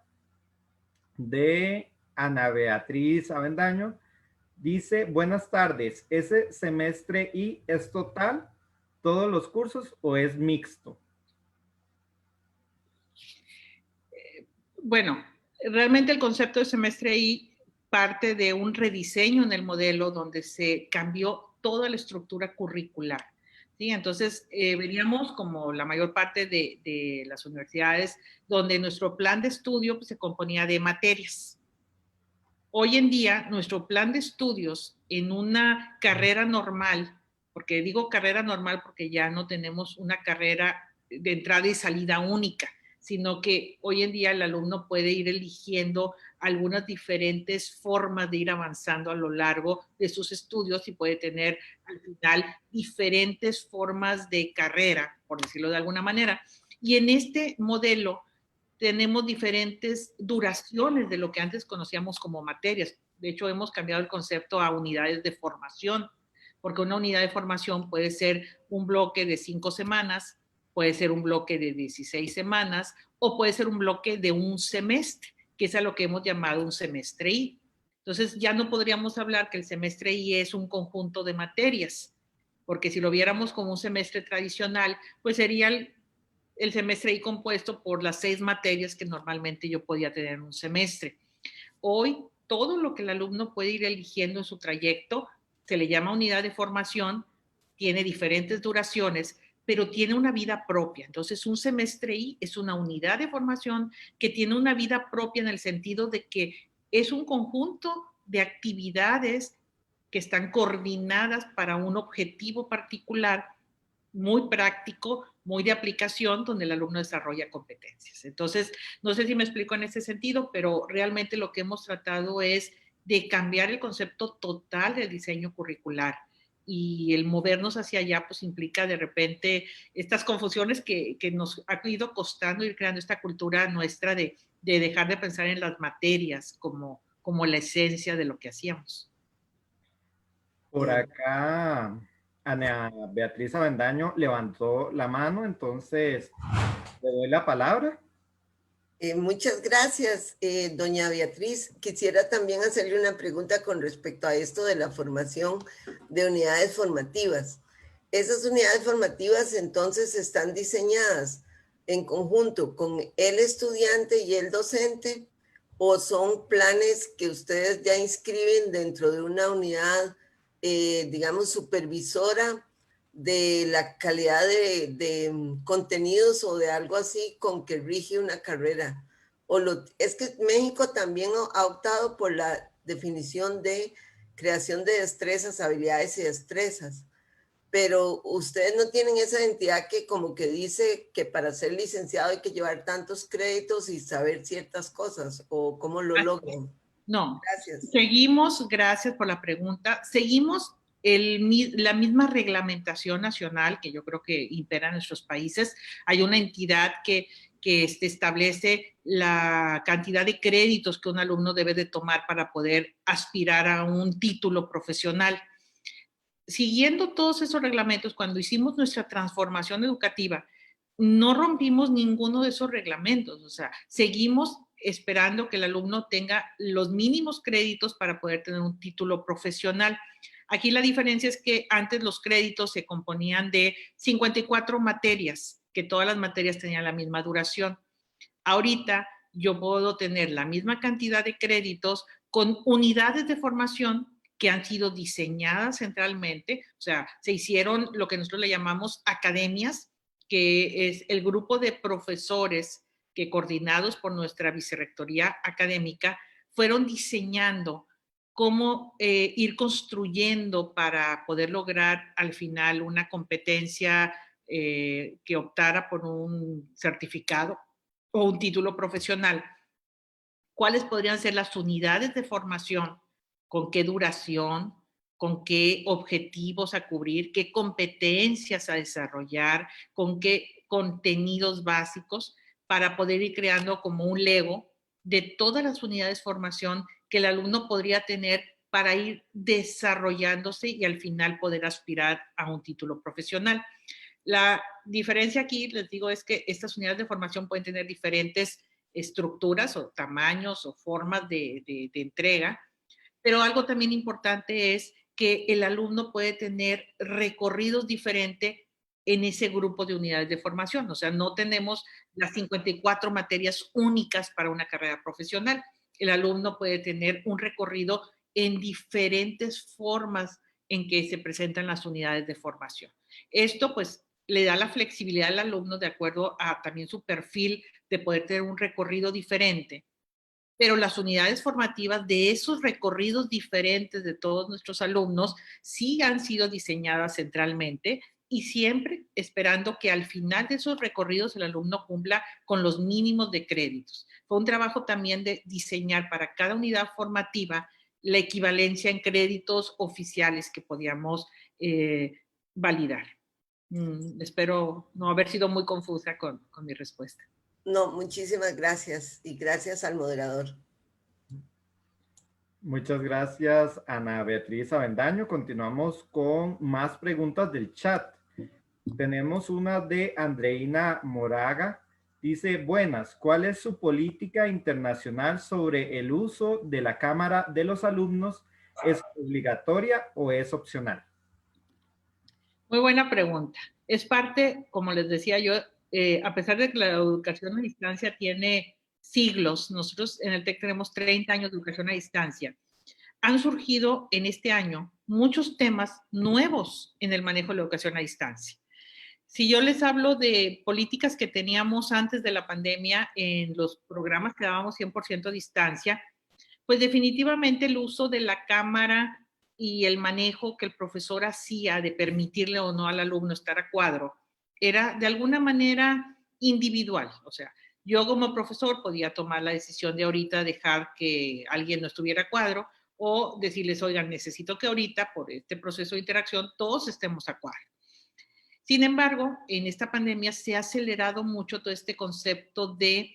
de Ana Beatriz Avendaño. Dice, buenas tardes, ¿ese semestre I es total, todos los cursos, o es mixto? Bueno, realmente el concepto de semestre I parte de un rediseño en el modelo donde se cambió toda la estructura curricular. ¿Sí? Entonces, veníamos como la mayor parte de las universidades donde nuestro plan de estudio pues, se componía de materias. Hoy en día, nuestro plan de estudios en una carrera normal, porque digo carrera normal porque ya no tenemos una carrera de entrada y salida única, sino que hoy en día el alumno puede ir eligiendo algunas diferentes formas de ir avanzando a lo largo de sus estudios y puede tener al final diferentes formas de carrera, por decirlo de alguna manera. Y en este modelo tenemos diferentes duraciones de lo que antes conocíamos como materias. De hecho, hemos cambiado el concepto a unidades de formación, porque una unidad de formación puede ser un bloque de 5 semanas, puede ser un bloque de 16 semanas o puede ser un bloque de un semestre, que es a lo que hemos llamado un semestre I. Entonces, ya no podríamos hablar que el semestre I es un conjunto de materias, porque si lo viéramos como un semestre tradicional, pues sería el semestre I compuesto por las 6 materias que normalmente yo podía tener en un semestre. Hoy, todo lo que el alumno puede ir eligiendo en su trayecto se le llama unidad de formación, tiene diferentes duraciones, pero tiene una vida propia. Entonces, un semestre I es una unidad de formación que tiene una vida propia en el sentido de que es un conjunto de actividades que están coordinadas para un objetivo particular, muy práctico, muy de aplicación, donde el alumno desarrolla competencias. Entonces, no sé si me explico en ese sentido, pero realmente lo que hemos tratado es de cambiar el concepto total del diseño curricular. Y el movernos hacia allá pues implica de repente estas confusiones que nos ha ido costando ir creando esta cultura nuestra de dejar de pensar en las materias como la esencia de lo que hacíamos. Por acá, Ana Beatriz Avendaño levantó la mano, entonces le doy la palabra. Muchas gracias, doña Beatriz. Quisiera también hacerle una pregunta con respecto a esto de la formación de unidades formativas. ¿Esas unidades formativas entonces están diseñadas en conjunto con el estudiante y el docente o son planes que ustedes ya inscriben dentro de una unidad, digamos, supervisora de la calidad de contenidos o de algo así con que rige una carrera? Es que México también ha optado por la definición de creación de destrezas, habilidades y destrezas, pero ustedes no tienen esa identidad que como que dice que para ser licenciado hay que llevar tantos créditos y saber ciertas cosas, o cómo lo logran. No, gracias. Seguimos, gracias por la pregunta, seguimos la misma reglamentación nacional que yo creo que impera en nuestros países. Hay una entidad que establece la cantidad de créditos que un alumno debe de tomar para poder aspirar a un título profesional. Siguiendo todos esos reglamentos, cuando hicimos nuestra transformación educativa, no rompimos ninguno de esos reglamentos, o sea, seguimos esperando que el alumno tenga los mínimos créditos para poder tener un título profesional. Aquí la diferencia es que antes los créditos se componían de 54 materias, que todas las materias tenían la misma duración. Ahorita yo puedo tener la misma cantidad de créditos con unidades de formación que han sido diseñadas centralmente, o sea, se hicieron lo que nosotros le llamamos academias, que es el grupo de profesores que coordinados por nuestra vicerrectoría académica fueron diseñando cómo ir construyendo para poder lograr al final una competencia que optara por un certificado o un título profesional. ¿Cuáles podrían ser las unidades de formación? ¿Con qué duración? ¿Con qué objetivos a cubrir? ¿Qué competencias a desarrollar? ¿Con qué contenidos básicos? Para poder ir creando como un Lego de todas las unidades de formación que el alumno podría tener para ir desarrollándose y al final poder aspirar a un título profesional. La diferencia aquí, les digo, es que estas unidades de formación pueden tener diferentes estructuras o tamaños o formas de entrega, pero algo también importante es que el alumno puede tener recorridos diferentes en ese grupo de unidades de formación. O sea, no tenemos las 54 materias únicas para una carrera profesional. El alumno puede tener un recorrido en diferentes formas en que se presentan las unidades de formación. Esto, pues, le da la flexibilidad al alumno de acuerdo a también su perfil de poder tener un recorrido diferente. Pero las unidades formativas de esos recorridos diferentes de todos nuestros alumnos sí han sido diseñadas centralmente y siempre esperando que al final de esos recorridos el alumno cumpla con los mínimos de créditos. Fue un trabajo también de diseñar para cada unidad formativa la equivalencia en créditos oficiales que podíamos validar. Espero no haber sido muy confusa con mi respuesta. No, muchísimas gracias y gracias al moderador. Muchas gracias, Ana Beatriz Avendaño. Continuamos con más preguntas del chat. Tenemos una de Andreina Moraga. Dice, buenas, ¿cuál es su política internacional sobre el uso de la cámara de los alumnos? ¿Es obligatoria o es opcional? Muy buena pregunta. Es parte, como les decía yo, a pesar de que la educación a distancia tiene siglos, nosotros en el TEC tenemos 30 años de educación a distancia, han surgido en este año muchos temas nuevos en el manejo de la educación a distancia. Si yo les hablo de políticas que teníamos antes de la pandemia en los programas que dábamos 100% a distancia, pues definitivamente el uso de la cámara y el manejo que el profesor hacía de permitirle o no al alumno estar a cuadro era de alguna manera individual. O sea, yo como profesor podía tomar la decisión de ahorita dejar que alguien no estuviera a cuadro o decirles, oigan, necesito que ahorita, por este proceso de interacción, todos estemos a cuadro. Sin embargo, en esta pandemia se ha acelerado mucho todo este concepto de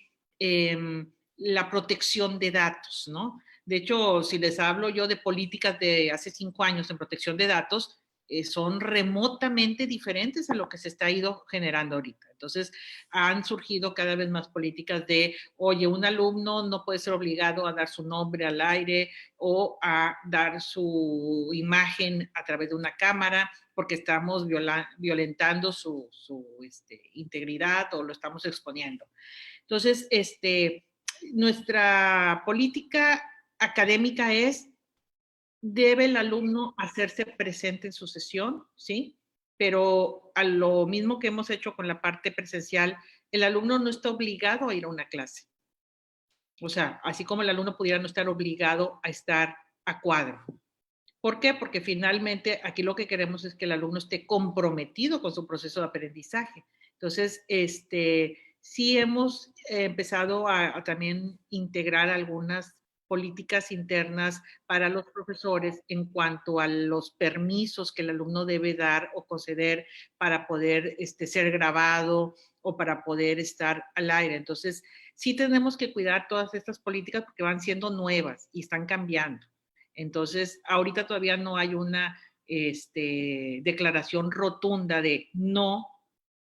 la protección de datos, ¿no? De hecho, si les hablo yo de políticas de hace 5 años en protección de datos, son remotamente diferentes a lo que se está ido generando ahorita. Entonces, han surgido cada vez más políticas de, oye, un alumno no puede ser obligado a dar su nombre al aire o a dar su imagen a través de una cámara porque estamos violentando su integridad o lo estamos exponiendo. Entonces, nuestra política académica es, debe el alumno hacerse presente en su sesión, ¿sí? Pero a lo mismo que hemos hecho con la parte presencial, el alumno no está obligado a ir a una clase. O sea, así como el alumno pudiera no estar obligado a estar a cuadro. ¿Por qué? Porque finalmente aquí lo que queremos es que el alumno esté comprometido con su proceso de aprendizaje. Entonces, sí hemos empezado a también integrar algunas políticas internas para los profesores en cuanto a los permisos que el alumno debe dar o conceder para poder ser grabado o para poder estar al aire. Entonces, sí tenemos que cuidar todas estas políticas porque van siendo nuevas y están cambiando. Entonces, ahorita todavía no hay una declaración rotunda de no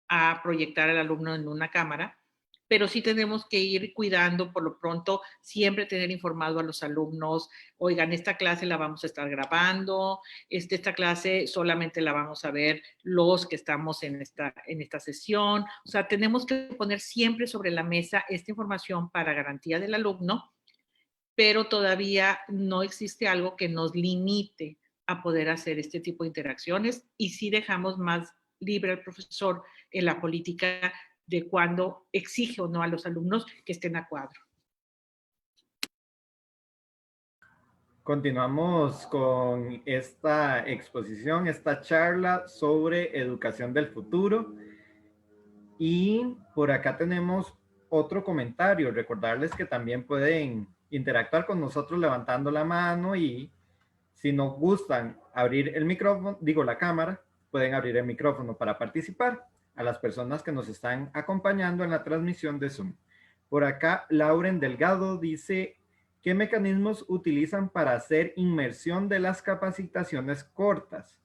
a proyectar al alumno en una cámara, pero sí tenemos que ir cuidando, por lo pronto, siempre tener informado a los alumnos, oigan, esta clase la vamos a estar grabando, esta clase solamente la vamos a ver los que estamos en esta sesión. O sea, tenemos que poner siempre sobre la mesa esta información para garantía del alumno, pero todavía no existe algo que nos limite a poder hacer este tipo de interacciones y sí dejamos más libre al profesor en la política de cuando exige o no a los alumnos que estén a cuadro. Continuamos con esta exposición, esta charla sobre educación del futuro. Y por acá tenemos otro comentario. Recordarles que también pueden interactuar con nosotros levantando la mano y si nos gustan abrir el micrófono, digo la cámara, pueden abrir el micrófono para participar a las personas que nos están acompañando en la transmisión de Zoom. Por acá, Lauren Delgado dice, ¿qué mecanismos utilizan para hacer inmersión de las capacitaciones cortas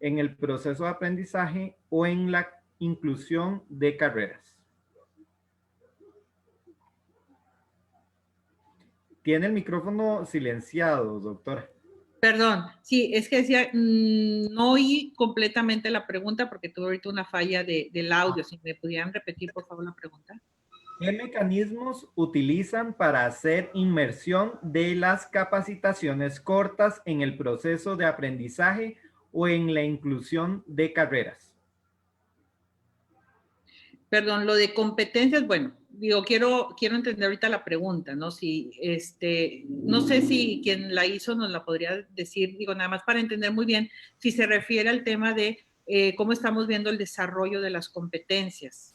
en el proceso de aprendizaje o en la inclusión de carreras? Tiene el micrófono silenciado, doctora. Perdón, sí, es que decía, no oí completamente la pregunta porque tuve ahorita una falla del audio. Si me pudieran repetir, por favor, la pregunta. ¿Qué mecanismos utilizan para hacer inmersión de las capacitaciones cortas en el proceso de aprendizaje o en la inclusión de carreras? Perdón, lo de competencias, bueno, digo, quiero entender ahorita la pregunta, ¿no? Si, no sé si quien la hizo nos la podría decir, digo, nada más para entender muy bien, si se refiere al tema de cómo estamos viendo el desarrollo de las competencias.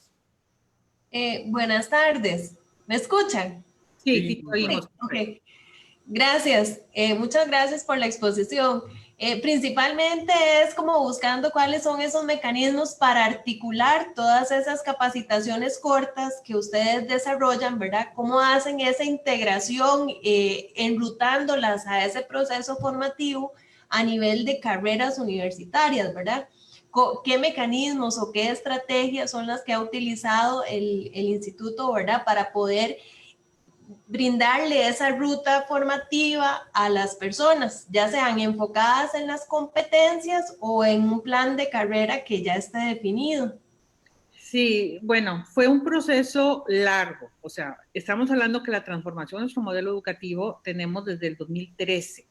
Buenas tardes, ¿me escuchan? Sí, sí, oímos. Sí, okay. Gracias, muchas gracias por la exposición. Principalmente es como buscando cuáles son esos mecanismos para articular todas esas capacitaciones cortas que ustedes desarrollan, ¿verdad? ¿Cómo hacen esa integración enrutándolas a ese proceso formativo a nivel de carreras universitarias, ¿verdad? ¿Qué mecanismos o qué estrategias son las que ha utilizado el instituto, ¿verdad? Para poder brindarle esa ruta formativa a las personas, ya sean enfocadas en las competencias o en un plan de carrera que ya esté definido. Sí, bueno, fue un proceso largo, o sea, estamos hablando que la transformación de nuestro modelo educativo tenemos desde el 2013.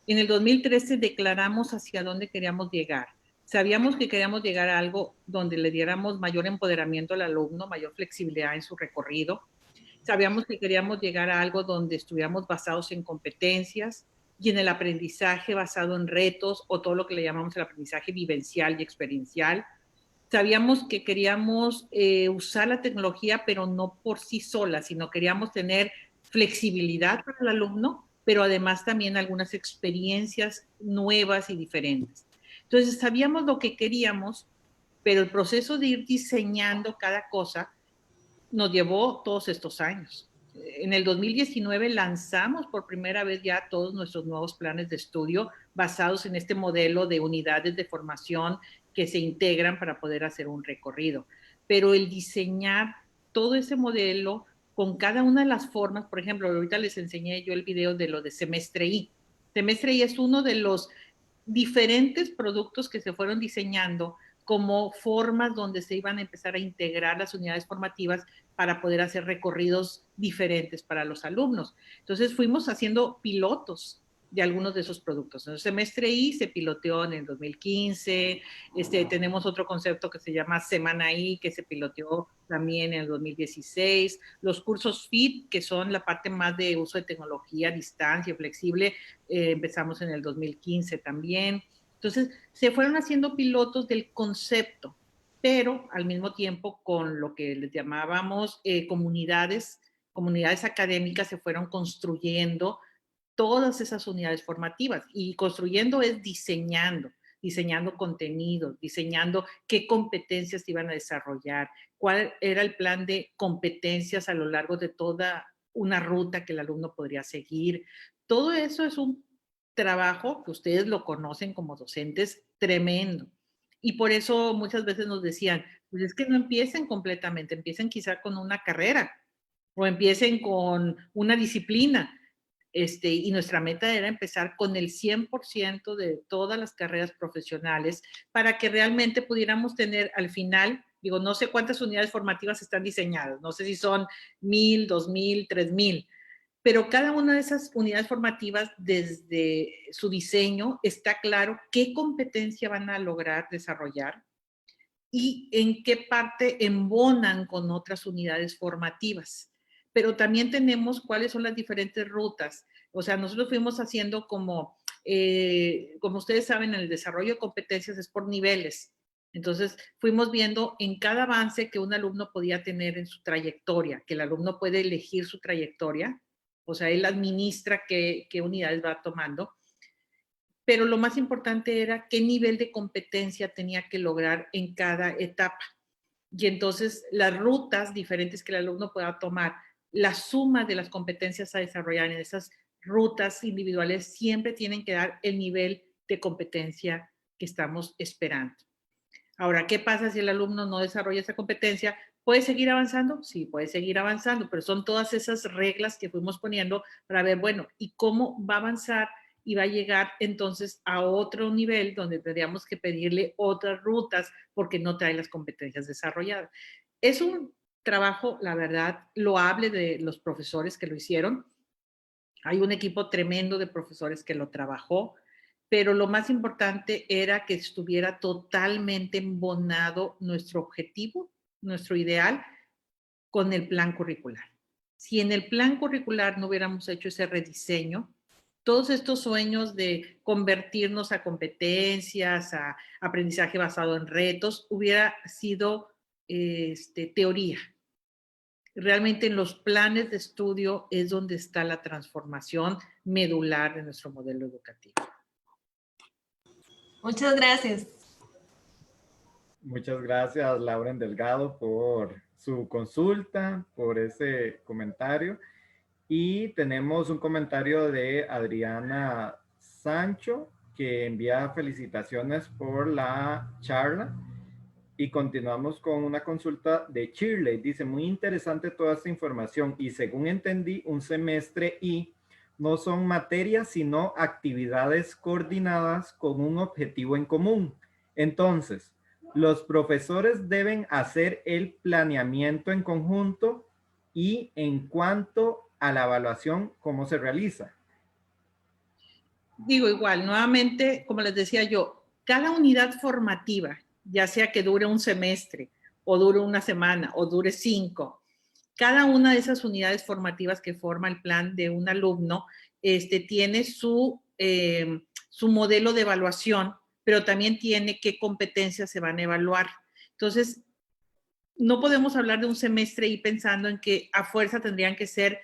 En el 2013 declaramos hacia dónde queríamos llegar. Sabíamos que queríamos llegar a algo donde le diéramos mayor empoderamiento al alumno, mayor flexibilidad en su recorrido. Sabíamos que queríamos llegar a algo donde estuviéramos basados en competencias y en el aprendizaje basado en retos o todo lo que le llamamos el aprendizaje vivencial y experiencial. Sabíamos que queríamos usar la tecnología, pero no por sí sola, sino queríamos tener flexibilidad para el alumno, pero además también algunas experiencias nuevas y diferentes. Entonces sabíamos lo que queríamos, pero el proceso de ir diseñando cada cosa nos llevó todos estos años. En el 2019 lanzamos por primera vez ya todos nuestros nuevos planes de estudio basados en este modelo de unidades de formación que se integran para poder hacer un recorrido. Pero el diseñar todo ese modelo con cada una de las formas, por ejemplo, ahorita les enseñé yo el video de lo de Semestre I. Semestre I es uno de los diferentes productos que se fueron diseñando como formas donde se iban a empezar a integrar las unidades formativas para poder hacer recorridos diferentes para los alumnos. Entonces fuimos haciendo pilotos de algunos de esos productos. En el Semestre I se piloteó en el 2015, tenemos otro concepto que se llama Semana I, que se piloteó también en el 2016, los cursos FIT, que son la parte más de uso de tecnología, distancia, flexible, empezamos en el 2015 también. Entonces, se fueron haciendo pilotos del concepto, pero al mismo tiempo con lo que les llamábamos comunidades académicas se fueron construyendo todas esas unidades formativas. Y construyendo es diseñando contenidos, diseñando qué competencias iban a desarrollar, cuál era el plan de competencias a lo largo de toda una ruta que el alumno podría seguir. Todo eso es un trabajo que ustedes lo conocen como docentes tremendo. Y por eso muchas veces nos decían, pues es que no empiecen completamente, empiecen quizá con una carrera o empiecen con una disciplina. Y nuestra meta era empezar con el 100% de todas las carreras profesionales para que realmente pudiéramos tener al final, digo, no sé cuántas unidades formativas están diseñadas, no sé si son 1,000, 2,000, 3,000, pero cada una de esas unidades formativas, desde su diseño, está claro qué competencia van a lograr desarrollar y en qué parte embonan con otras unidades formativas. Pero también tenemos cuáles son las diferentes rutas. O sea, nosotros fuimos haciendo como ustedes saben, el desarrollo de competencias es por niveles. Entonces, fuimos viendo en cada avance que un alumno podía tener en su trayectoria, que el alumno puede elegir su trayectoria, o sea, él administra qué unidades va tomando. Pero lo más importante era qué nivel de competencia tenía que lograr en cada etapa. Y entonces, las rutas diferentes que el alumno pueda tomar, la suma de las competencias a desarrollar en esas rutas individuales siempre tienen que dar el nivel de competencia que estamos esperando. Ahora, ¿qué pasa si el alumno no desarrolla esa competencia? ¿Puede seguir avanzando? Sí, puede seguir avanzando, pero son todas esas reglas que fuimos poniendo para ver, bueno, ¿y cómo va a avanzar? Y va a llegar entonces a otro nivel donde tendríamos que pedirle otras rutas porque no trae las competencias desarrolladas. Es un trabajo, la verdad, loable de los profesores que lo hicieron. Hay un equipo tremendo de profesores que lo trabajó, pero lo más importante era que estuviera totalmente embonado nuestro objetivo, nuestro ideal, con el plan curricular. Si en el plan curricular no hubiéramos hecho ese rediseño, todos estos sueños de convertirnos a competencias, a aprendizaje basado en retos, hubiera sido teoría. Realmente en los planes de estudio es donde está la transformación medular de nuestro modelo educativo. Muchas gracias. Muchas gracias, Lauren Delgado, por su consulta, por ese comentario. Y tenemos un comentario de Adriana Sancho, que envía felicitaciones por la charla. Y continuamos con una consulta de Shirley. Dice, muy interesante toda esta información y según entendí, un semestre I no son materias, sino actividades coordinadas con un objetivo en común. Entonces, los profesores deben hacer el planeamiento en conjunto y en cuanto a la evaluación, ¿cómo se realiza? Digo igual, nuevamente, como les decía yo, cada unidad formativa, ya sea que dure un semestre o dure una semana o dure 5, cada una de esas unidades formativas que forma el plan de un alumno tiene su modelo de evaluación, pero también tiene qué competencias se van a evaluar. Entonces, no podemos hablar de un semestre y pensando en que a fuerza tendrían que ser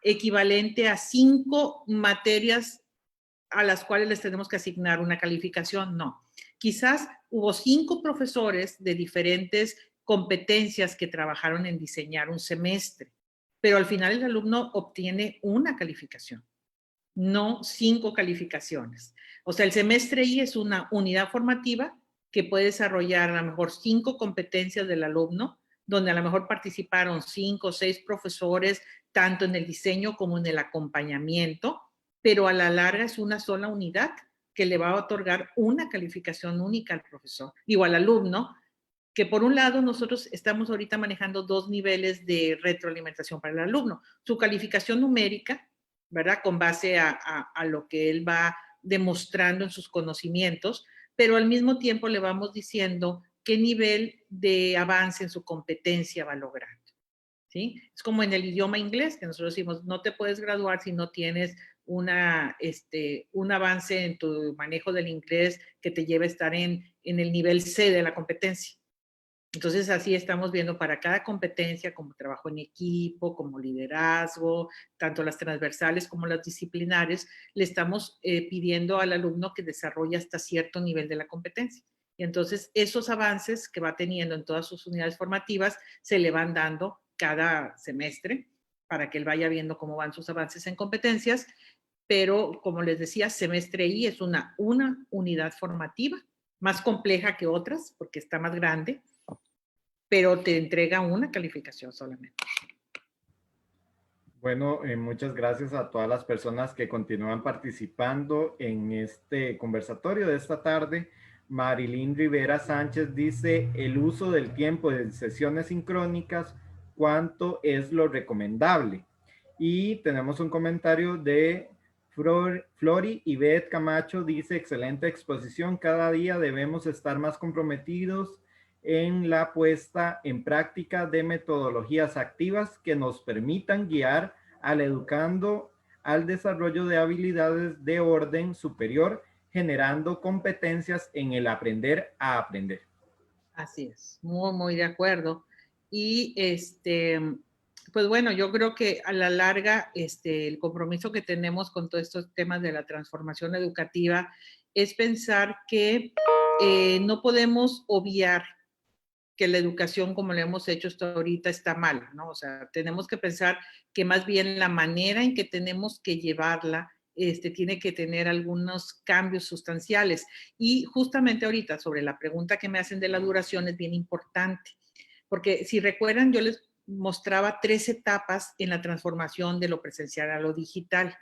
equivalente a 5 materias a las cuales les tenemos que asignar una calificación, no. Quizás hubo 5 profesores de diferentes competencias que trabajaron en diseñar un semestre, pero al final el alumno obtiene una calificación, no 5 calificaciones. O sea, el semestre I es una unidad formativa que puede desarrollar a lo mejor 5 competencias del alumno, donde a lo mejor participaron 5 o 6 profesores, tanto en el diseño como en el acompañamiento, pero a la larga es una sola unidad que le va a otorgar una calificación única al profesor, digo al alumno, que por un lado nosotros estamos ahorita manejando 2 niveles de retroalimentación para el alumno. Su calificación numérica, ¿verdad? Con base a lo que él va demostrando en sus conocimientos, pero al mismo tiempo le vamos diciendo qué nivel de avance en su competencia va logrando, ¿sí? Es como en el idioma inglés, que nosotros decimos, no te puedes graduar si no tienes un avance en tu manejo del inglés que te lleve a estar en el nivel C de la competencia. Entonces, así estamos viendo para cada competencia, como trabajo en equipo, como liderazgo, tanto las transversales como las disciplinares, le estamos pidiendo al alumno que desarrolle hasta cierto nivel de la competencia. Y entonces, esos avances que va teniendo en todas sus unidades formativas se le van dando cada semestre para que él vaya viendo cómo van sus avances en competencias. Pero, como les decía, semestre I es una unidad formativa, más compleja que otras, porque está más grande, pero te entrega una calificación solamente. Bueno, muchas gracias a todas las personas que continúan participando en este conversatorio de esta tarde. Marilyn Rivera Sánchez dice, el uso del tiempo de sesiones sincrónicas, ¿cuánto es lo recomendable? Y tenemos un comentario de Flori Ivette Camacho, dice, excelente exposición, cada día debemos estar más comprometidos en la puesta en práctica de metodologías activas que nos permitan guiar al educando al desarrollo de habilidades de orden superior, generando competencias en el aprender a aprender. Así es, muy, muy de acuerdo. Y pues bueno, yo creo que a la larga el compromiso que tenemos con todos estos temas de la transformación educativa es pensar que no podemos obviar que la educación como lo hemos hecho hasta ahorita está mal, ¿no? O sea, tenemos que pensar que más bien la manera en que tenemos que llevarla tiene que tener algunos cambios sustanciales. Y justamente ahorita sobre la pregunta que me hacen de la duración es bien importante, porque si recuerdan yo les mostraba 3 etapas en la transformación de lo presencial a lo digital.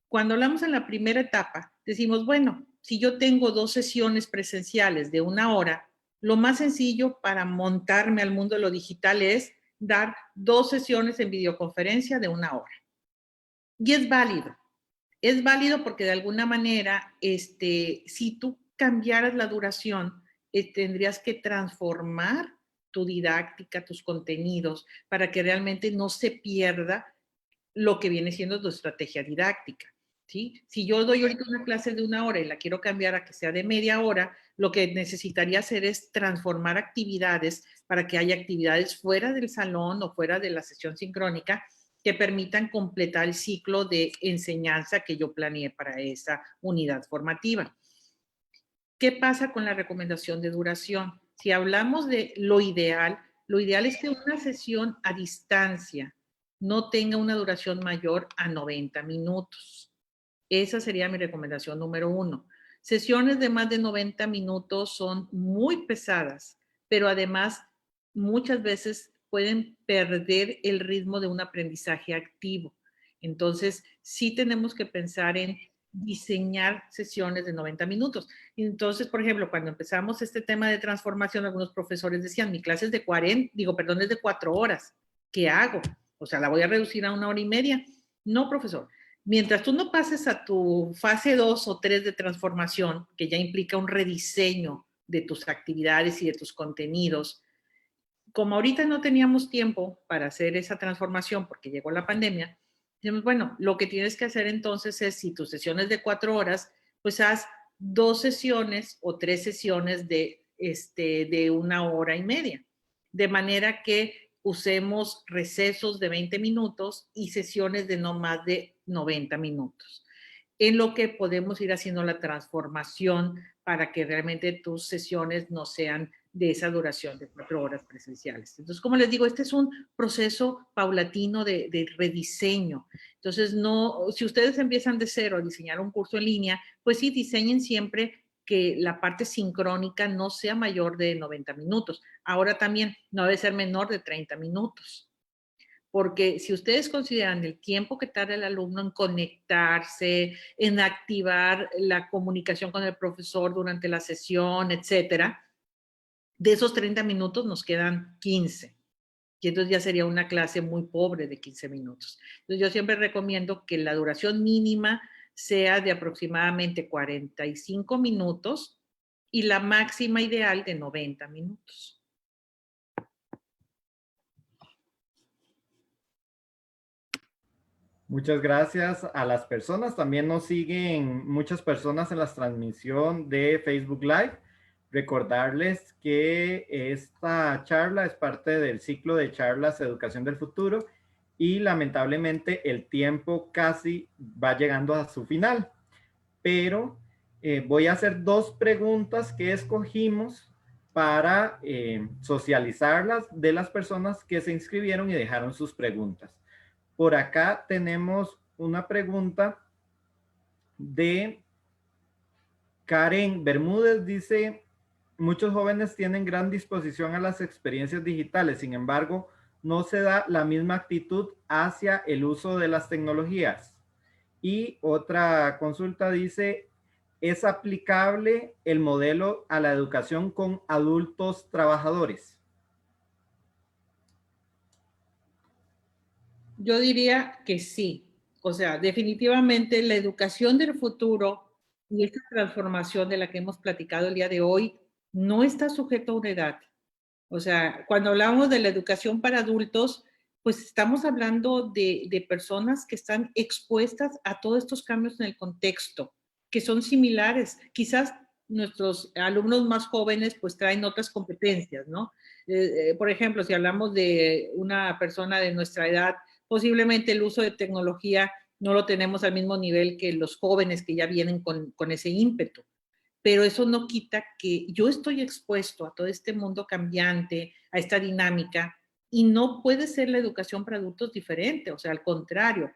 Cuando hablamos en la primera etapa, decimos, bueno, si yo tengo 2 sesiones presenciales de 1 hora, lo más sencillo para montarme al mundo de lo digital es dar 2 sesiones en videoconferencia de 1 hora. Y es válido. Es válido porque de alguna manera, si tú cambiaras la duración, tendrías que transformar tu didáctica, tus contenidos, para que realmente no se pierda lo que viene siendo tu estrategia didáctica, ¿sí? Si yo doy ahorita una clase de 1 hora y la quiero cambiar a que sea de media hora, lo que necesitaría hacer es transformar actividades para que haya actividades fuera del salón o fuera de la sesión sincrónica que permitan completar el ciclo de enseñanza que yo planeé para esa unidad formativa. ¿Qué pasa con la recomendación de duración? Si hablamos de lo ideal es que una sesión a distancia no tenga una duración mayor a 90 minutos. Esa sería mi recomendación número 1. Sesiones de más de 90 minutos son muy pesadas, pero además muchas veces pueden perder el ritmo de un aprendizaje activo. Entonces, sí tenemos que pensar en diseñar sesiones de 90 minutos. Entonces, por ejemplo, cuando empezamos este tema de transformación, algunos profesores decían, mi clase es de 4 horas. ¿Qué hago? O sea, la voy a reducir a 1 hora y media. No, profesor. Mientras tú no pases a tu fase 2 o 3 de transformación, que ya implica un rediseño de tus actividades y de tus contenidos, como ahorita no teníamos tiempo para hacer esa transformación porque llegó la pandemia, dijimos, bueno, lo que tienes que hacer entonces es, si tu sesión es de 4 horas, pues haz 2 sesiones o 3 sesiones de 1 hora y media. De manera que usemos recesos de 20 minutos y sesiones de no más de 90 minutos, en lo que podemos ir haciendo la transformación para que realmente tus sesiones no sean de esa duración de 4 horas presenciales. Entonces, como les digo, este es un proceso paulatino de rediseño. Entonces, no, si ustedes empiezan de cero a diseñar un curso en línea, pues sí, diseñen siempre que la parte sincrónica no sea mayor de 90 minutos. Ahora también no debe ser menor de 30 minutos. Porque si ustedes consideran el tiempo que tarda el alumno en conectarse, en activar la comunicación con el profesor durante la sesión, etcétera, de esos 30 minutos nos quedan 15. Y entonces ya sería una clase muy pobre de 15 minutos. Entonces yo siempre recomiendo que la duración mínima sea de aproximadamente 45 minutos y la máxima ideal de 90 minutos. Muchas gracias a las personas. También nos siguen muchas personas en la transmisión de Facebook Live. Recordarles que esta charla es parte del ciclo de charlas Educación del Futuro y lamentablemente el tiempo casi va llegando a su final. Pero voy a hacer 2 preguntas que escogimos para socializarlas de las personas que se inscribieron y dejaron sus preguntas. Por acá tenemos una pregunta de Karen Bermúdez. Dice, muchos jóvenes tienen gran disposición a las experiencias digitales, sin embargo, no se da la misma actitud hacia el uso de las tecnologías. Y otra consulta dice, ¿es aplicable el modelo a la educación con adultos trabajadores? Yo diría que sí. O sea, definitivamente la educación del futuro y esta transformación de la que hemos platicado el día de hoy no está sujeto a una edad. O sea, cuando hablamos de la educación para adultos, pues estamos hablando de personas que están expuestas a todos estos cambios en el contexto, que son similares. Quizás nuestros alumnos más jóvenes pues traen otras competencias, ¿no? Por ejemplo, si hablamos de una persona de nuestra edad, posiblemente el uso de tecnología no lo tenemos al mismo nivel que los jóvenes que ya vienen con ese ímpetu. Pero eso no quita que yo estoy expuesto a todo este mundo cambiante, a esta dinámica, y no puede ser la educación para adultos diferente. O sea, al contrario,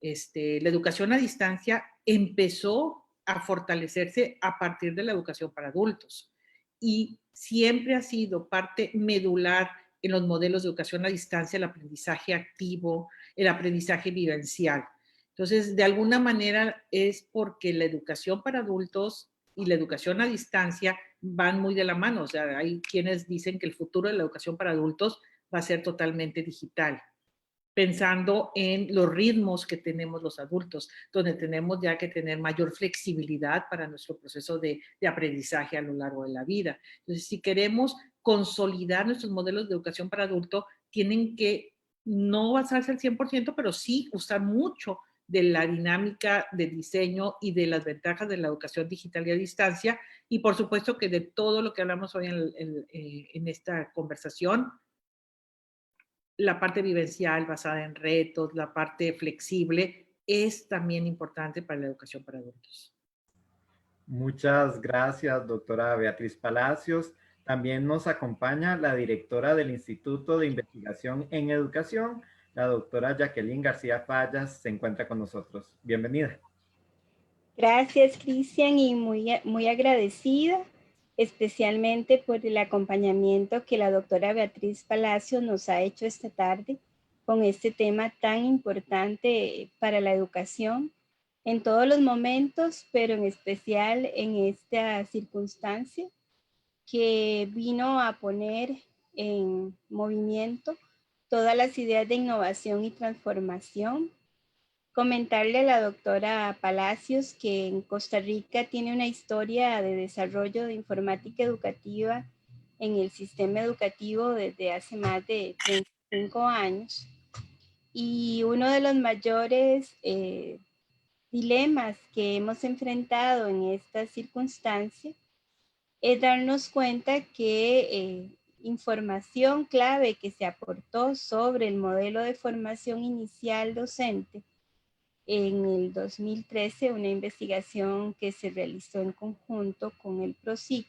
la educación a distancia empezó a fortalecerse a partir de la educación para adultos. Y siempre ha sido parte medular en los modelos de educación a distancia el aprendizaje activo, el aprendizaje vivencial. Entonces, de alguna manera es porque la educación para adultos y la educación a distancia van muy de la mano. O sea, hay quienes dicen que el futuro de la educación para adultos va a ser totalmente digital, pensando en los ritmos que tenemos los adultos, donde tenemos ya que tener mayor flexibilidad para nuestro proceso de aprendizaje a lo largo de la vida. Entonces, si queremos consolidar nuestros modelos de educación para adultos, tienen que no basarse al 100%, pero sí usar mucho de la dinámica de diseño y de las ventajas de la educación digital y a distancia, y por supuesto que de todo lo que hablamos hoy en esta conversación, la parte vivencial basada en retos, la parte flexible, es también importante para la educación para adultos. Muchas gracias, doctora Beatriz Palacios. También nos acompaña la directora del Instituto de Investigación en Educación, la doctora Jacqueline García Fallas, se encuentra con nosotros. Bienvenida. Gracias, Cristian, y muy agradecida, especialmente por el acompañamiento que la doctora Beatriz Palacios nos ha hecho esta tarde con este tema tan importante para la educación en todos los momentos, pero en especial en esta circunstancia que vino a poner en movimiento todas las ideas de innovación y transformación. Comentarle a la doctora Palacios que en Costa Rica tiene una historia de desarrollo de informática educativa en el sistema educativo desde hace más de 35 años. Y uno de los mayores dilemas que hemos enfrentado en esta circunstancia es darnos cuenta que información clave que se aportó sobre el modelo de formación inicial docente en el 2013, una investigación que se realizó en conjunto con el PROSIC,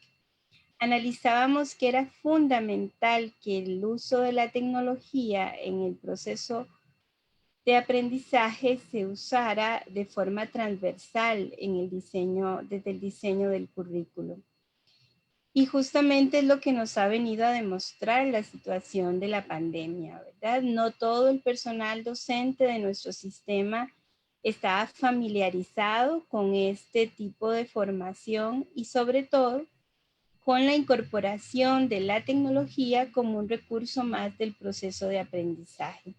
analizábamos que era fundamental que el uso de la tecnología en el proceso de aprendizaje se usara de forma transversal en el diseño, desde el diseño del currículo. Y justamente es lo que nos ha venido a demostrar la situación de la pandemia, ¿verdad? No todo el personal docente de nuestro sistema está familiarizado con este tipo de formación y sobre todo con la incorporación de la tecnología como un recurso más del proceso de aprendizaje.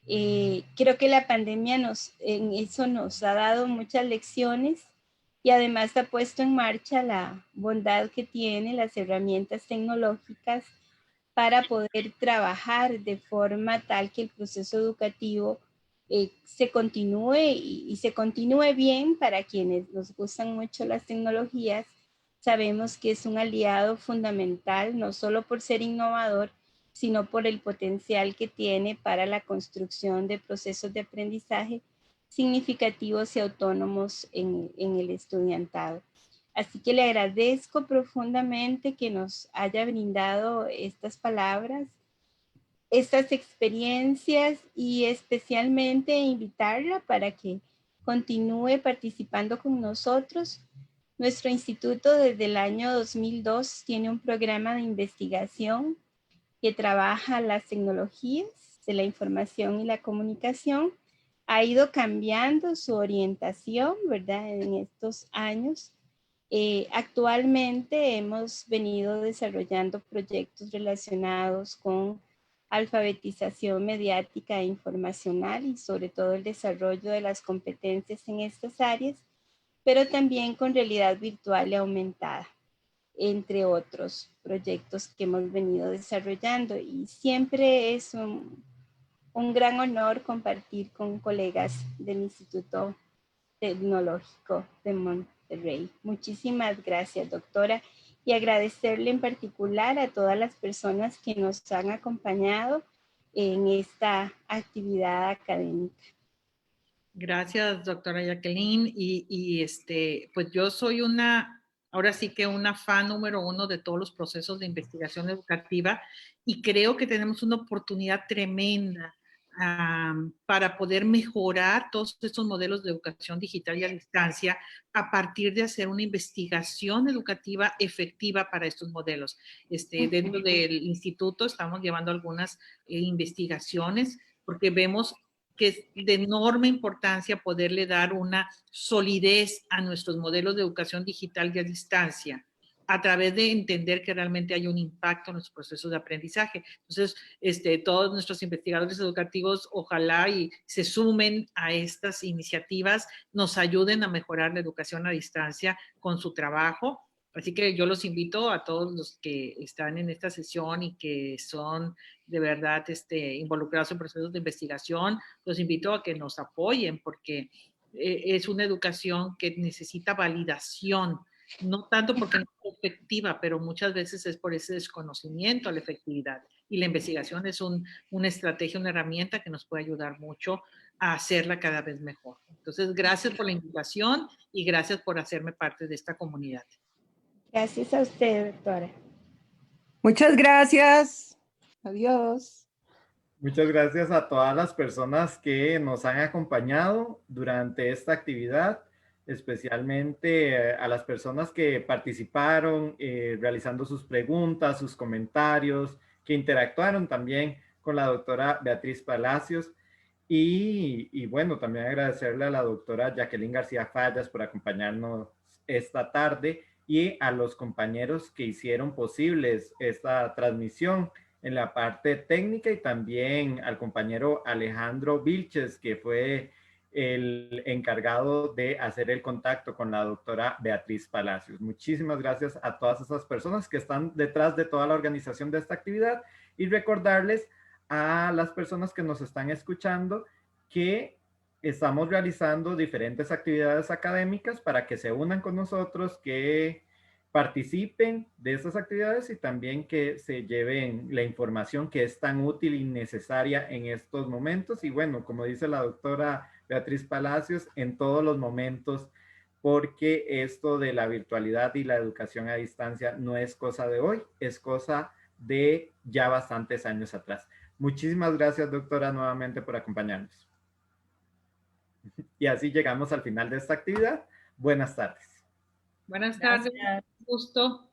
Creo que la pandemia en eso nos ha dado muchas lecciones y además ha puesto en marcha la bondad que tienen las herramientas tecnológicas para poder trabajar de forma tal que el proceso educativo se continúe y se continúe bien. Para quienes nos gustan mucho las tecnologías, sabemos que es un aliado fundamental, no solo por ser innovador, sino por el potencial que tiene para la construcción de procesos de aprendizaje significativos y autónomos en el estudiantado. Así que le agradezco profundamente que nos haya brindado estas palabras, estas experiencias y especialmente invitarla para que continúe participando con nosotros. Nuestro instituto desde el año 2002 tiene un programa de investigación que trabaja las tecnologías de la información y la comunicación. Ha ido cambiando su orientación, ¿verdad? En estos años. Actualmente hemos venido desarrollando proyectos relacionados con alfabetización mediática e informacional y sobre todo el desarrollo de las competencias en estas áreas, pero también con realidad virtual y aumentada, entre otros proyectos que hemos venido desarrollando. Y siempre es un gran honor compartir con colegas del Instituto Tecnológico de Monterrey. Muchísimas gracias, doctora, y agradecerle en particular a todas las personas que nos han acompañado en esta actividad académica. Gracias, doctora Jacqueline. Pues yo soy ahora sí que una fan número uno de todos los procesos de investigación educativa y creo que tenemos una oportunidad tremenda para poder mejorar todos estos modelos de educación digital y a distancia a partir de hacer una investigación educativa efectiva para estos modelos. Dentro del instituto estamos llevando algunas investigaciones porque vemos que es de enorme importancia poderle dar una solidez a nuestros modelos de educación digital y a distancia a través de entender que realmente hay un impacto en los procesos de aprendizaje. Entonces, todos nuestros investigadores educativos, ojalá y se sumen a estas iniciativas, nos ayuden a mejorar la educación a distancia con su trabajo. Así que yo los invito a todos los que están en esta sesión y que son de verdad involucrados en procesos de investigación, los invito a que nos apoyen porque es una educación que necesita validación, no tanto porque no es efectiva, pero muchas veces es por ese desconocimiento a la efectividad. Y la investigación es una estrategia, una herramienta que nos puede ayudar mucho a hacerla cada vez mejor. Entonces, gracias por la invitación y gracias por hacerme parte de esta comunidad. Gracias a usted, doctora. Muchas gracias. Adiós. Muchas gracias a todas las personas que nos han acompañado durante esta actividad, especialmente a las personas que participaron realizando sus preguntas, sus comentarios, que interactuaron también con la doctora Beatriz Palacios. Y bueno, también agradecerle a la doctora Jacqueline García Fallas por acompañarnos esta tarde y a los compañeros que hicieron posibles esta transmisión en la parte técnica y también al compañero Alejandro Vilches, que fue el encargado de hacer el contacto con la doctora Beatriz Palacios. Muchísimas gracias a todas esas personas que están detrás de toda la organización de esta actividad y recordarles a las personas que nos están escuchando que estamos realizando diferentes actividades académicas para que se unan con nosotros, que participen de estas actividades y también que se lleven la información que es tan útil y necesaria en estos momentos. Y bueno, como dice la doctora Beatriz Palacios, en todos los momentos, porque esto de la virtualidad y la educación a distancia no es cosa de hoy, es cosa de ya bastantes años atrás. Muchísimas gracias, doctora, nuevamente por acompañarnos. Y así llegamos al final de esta actividad. Buenas tardes. Buenas tardes. Gusto.